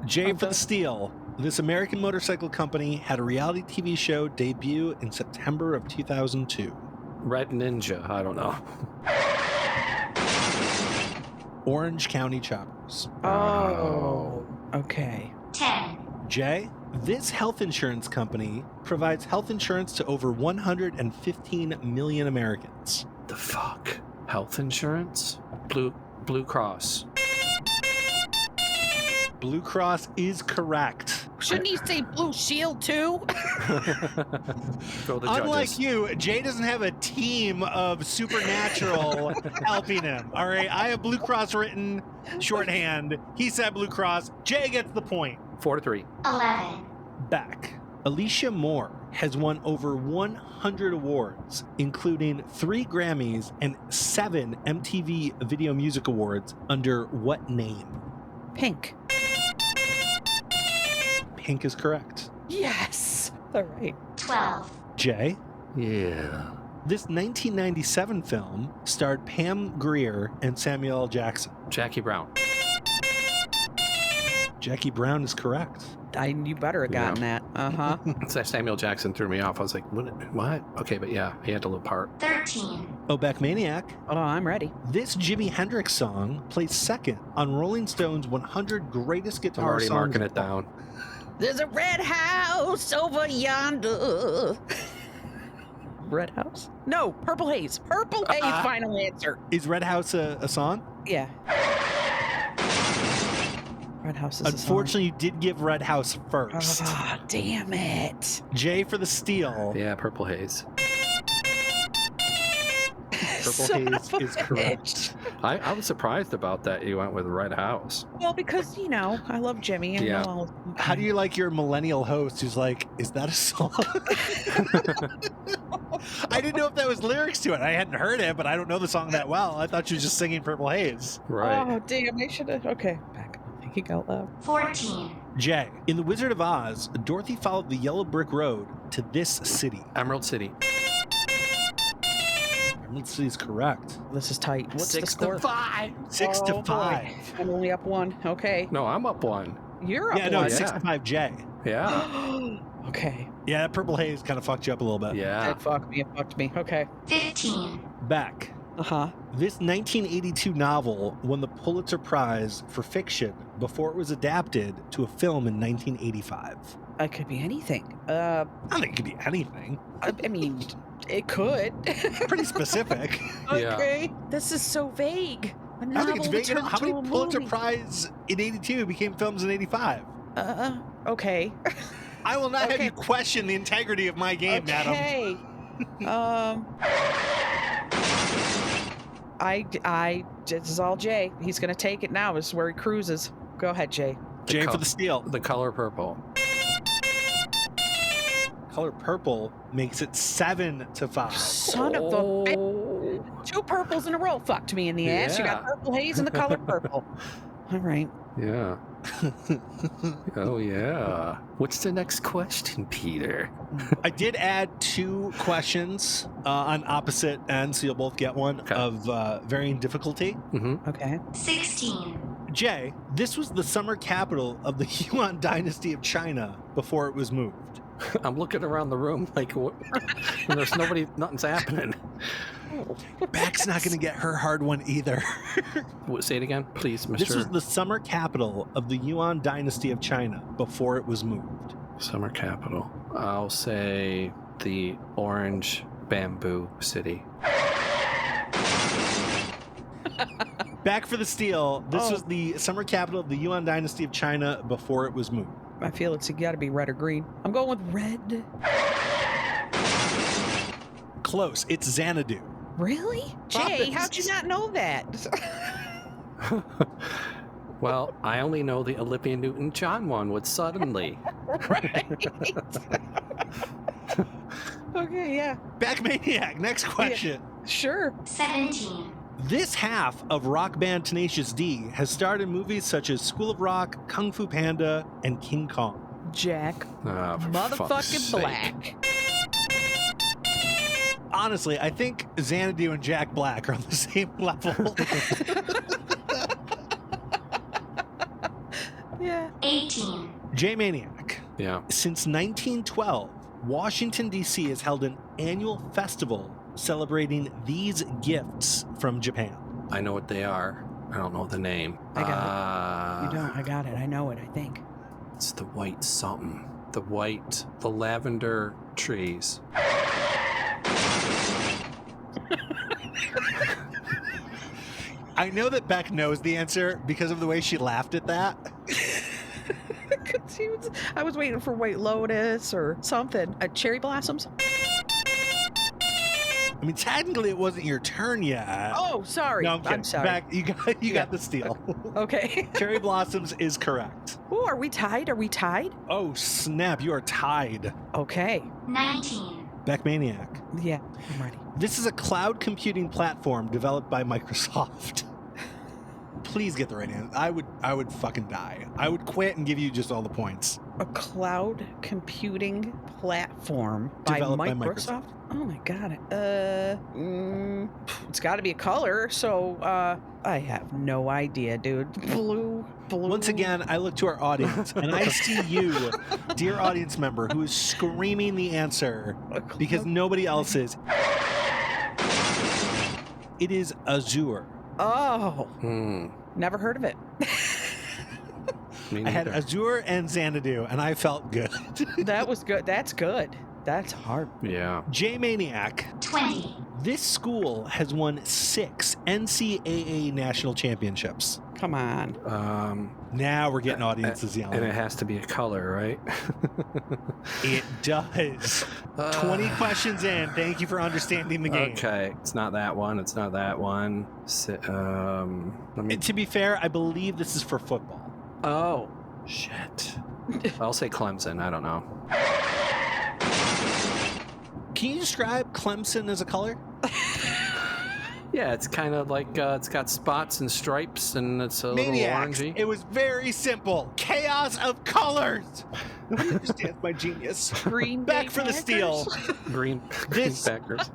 Jay for the steal. This American motorcycle company had a reality TV show debut in September of 2002. Red Ninja. I don't know. Orange County Choppers. Oh, okay. 10. Jay, this health insurance company provides health insurance to over 115 million Americans. The fuck? Health insurance? Blue Cross. Blue Cross is correct. Shouldn't he say Blue Shield too? Go the Unlike judges. you, Jay doesn't have a team of supernatural helping him. All right, I have Blue Cross written shorthand. He said Blue Cross. Jay gets the point. 4-3. 11. Back. Alicia Moore has won over 100 awards, including 3 Grammys and 7 MTV Video Music Awards under what name? Pink. Pink is correct. Yes. All right. 12. Jay? Yeah. This 1997 film starred Pam Grier and Samuel L. Jackson. Jackie Brown. Jackie Brown is correct. You better have gotten that. Uh-huh. Samuel Jackson threw me off. I was like, what? Okay, but yeah, he had a little part. 13. Oh, Beck Maniac. Oh, I'm ready. This Jimi Hendrix song placed second on Rolling Stone's 100 Greatest I'm Guitar already Songs. marking it down. There's a red house over yonder. Red House? No, Purple Haze. Purple Haze, final answer. Is Red House a song? Yeah. Red House is Unfortunately, you did give Red House first. Ah, damn it. Jay for the steal. Yeah, Purple Haze. Purple Son Haze of a is correct. I was surprised about that. You went with Red House. Well, because, I love Jimmy. And Yeah. How do you like your millennial host who's like, is that a song? I didn't know if that was lyrics to it. I hadn't heard it, but I don't know the song that well. I thought she was just singing Purple Haze. Right. Oh, damn. I should have. Okay. Back up. Thinking out loud. 14. Jay, in The Wizard of Oz, Dorothy followed the yellow brick road to this city. Emerald City. Emerald City is correct. This is tight. What's 6 the score? to 5. 6 Oh, to boy. 5. I'm only up 1. Okay. No, I'm up 1. You're up Yeah, no, 1. it's 6 to 5, Jay. Yeah. Okay. Yeah, that Purple Haze kind of fucked you up a little bit. Yeah. It fucked me. Okay. 15. Back. This 1982 novel won the Pulitzer Prize for fiction before it was adapted to a film in 1985. It could be anything. I think it could be anything. I mean, it could. Pretty specific. Okay. This is so vague. A I think novel it's vague. turned How many into a Pulitzer movie. Prize in 82 became films in 85? Okay. I will not have you question the integrity of my game, madam. Okay. This is all Jay. He's gonna take it now. This is where he cruises. Go ahead, Jay. Jay for the steal. The color purple. Color purple makes it 7-5. Son of a... 2 purples in a row fucked me in the ass. You got purple haze and the color purple. All right. Yeah. Oh, yeah. What's the next question, Peter? I did add 2 questions on opposite ends, so you'll both get one of varying difficulty. Okay. 16. Jay, this was the summer capital of the Yuan dynasty of China before it was moved. I'm looking around the room like, what? And there's nobody, nothing's happening. Beck's not going to get her hard one either. Say it again, please, Mr. This was the summer capital of the Yuan dynasty of China before it was moved. Summer capital. I'll say the Orange Bamboo City. Back for the steal. This was the summer capital of the Yuan dynasty of China before it was moved. I feel it's got to be red or green. I'm going with red. Close. It's Xanadu. Really? Jay, how'd you not know that? Well, I only know the Olivia Newton-John one with Suddenly. Okay, yeah. Back Maniac. Next question. Yeah, sure. 17. This half of rock band Tenacious D has starred in movies such as School of Rock, Kung Fu Panda, and King Kong. Jack. Motherfucking Motherfucking Black. Honestly, I think Xanadu and Jack Black are on the same level. Yeah. 18. J-Maniac. Yeah. Since 1912, Washington, D.C. has held an annual festival celebrating these gifts from Japan. I know what they are. I don't know the name. I got it. You don't. I got it. I know it, I think. It's the white something. The lavender trees. I know that Beck knows the answer because of the way she laughed at that. I was waiting for White Lotus or something. Cherry Blossoms? I mean, technically it wasn't your turn yet. Oh, sorry. No, I'm sorry. Beck, you got the steal. Okay. Cherry Blossoms is correct. Ooh, are we tied? Are we tied? Oh, snap. You are tied. Okay. 19. Beck Maniac. Yeah, I'm ready. This is a cloud computing platform developed by Microsoft. Please get the right answer. I would fucking die. I would quit and give you just all the points. A cloud computing platform by Microsoft? Oh my god. It's got to be a color, so I have no idea, dude. Blue. Once again, I look to our audience, and I see you, dear audience member, who is screaming the answer because nobody else is. It is Azure. Oh. Never heard of it. I had Azure and Xanadu, and I felt good. That was good. That's good. That's hard. Yeah. J-Maniac. 20. This school has won 6 NCAA national championships. Come on. Now we're getting audiences yelling. And it has to be a color, right? It does. 20 questions in. Thank you for understanding the game. Okay. It's not that one. It's not that one. To be fair, I believe this is for football. Oh, shit. I'll say Clemson. I don't know. Can you describe Clemson as a color? Yeah, it's kind of like it's got spots and stripes, and it's a Maniacs. little orangey. It was very simple. Chaos of colors. Nobody understands my genius. Green Back for the steal. Green Packers.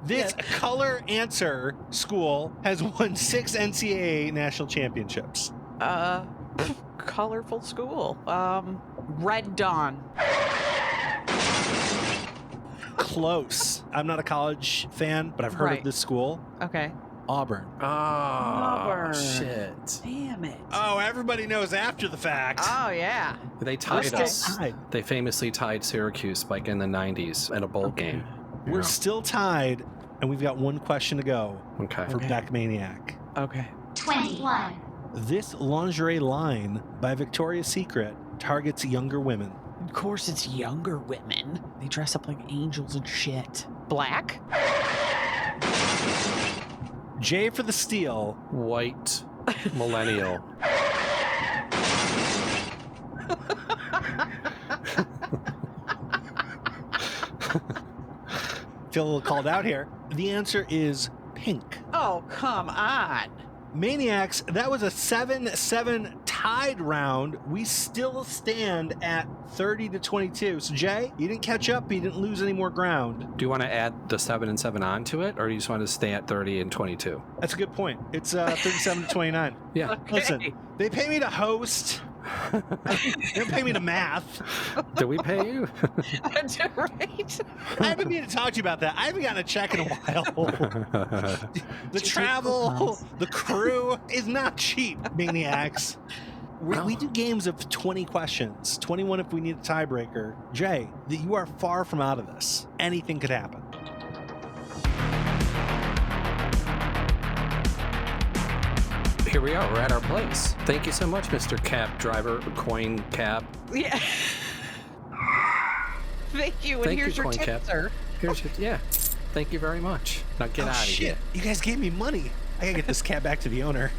This color answer school has won 6 NCAA national championships. Colorful school. Red Dawn. close. I'm not a college fan, but I've heard Right. of this school. Okay. Auburn. Oh, Auburn. shit. Damn it. Oh, everybody knows after the fact. Oh, yeah. They tied still us. tied. They famously tied Syracuse like in the 90s in a bowl game. We're still tied, and we've got one question to go Okay. for Beck Maniac. Okay. 21. This lingerie line by Victoria's Secret targets younger women. Of course, it's younger women. They dress up like angels and shit. Black? J for the steal. White millennial. Feel a little called out here. The answer is pink. Oh, come on. Maniacs, that was a 7-7 tied round. We still stand at 30-22. So Jay, you didn't catch up, but you didn't lose any more ground. Do you want to add the 7 and 7 onto it, or do you just want to stay at 30 and 22? That's a good point. It's 37-29. Yeah. Okay. Listen, they pay me to host. They don't pay me to math. Do we pay you? Right. I haven't been to talk to you about that. I haven't gotten a check in a while. The travel, the crew is not cheap, Maniacs. We do games of 20 questions, 21 if we need a tiebreaker. Jay, you are far from out of this. Anything could happen. Here we are. We're at our place. Thank you so much, Mr. Cab Driver, Coin Cab. Yeah. Thank you. And Thank here's you, your Coin tip, Cab. sir. Here's your, yeah. Thank you very much. Now get out of Shit. here. You guys gave me money. I gotta get this cab back to the owner.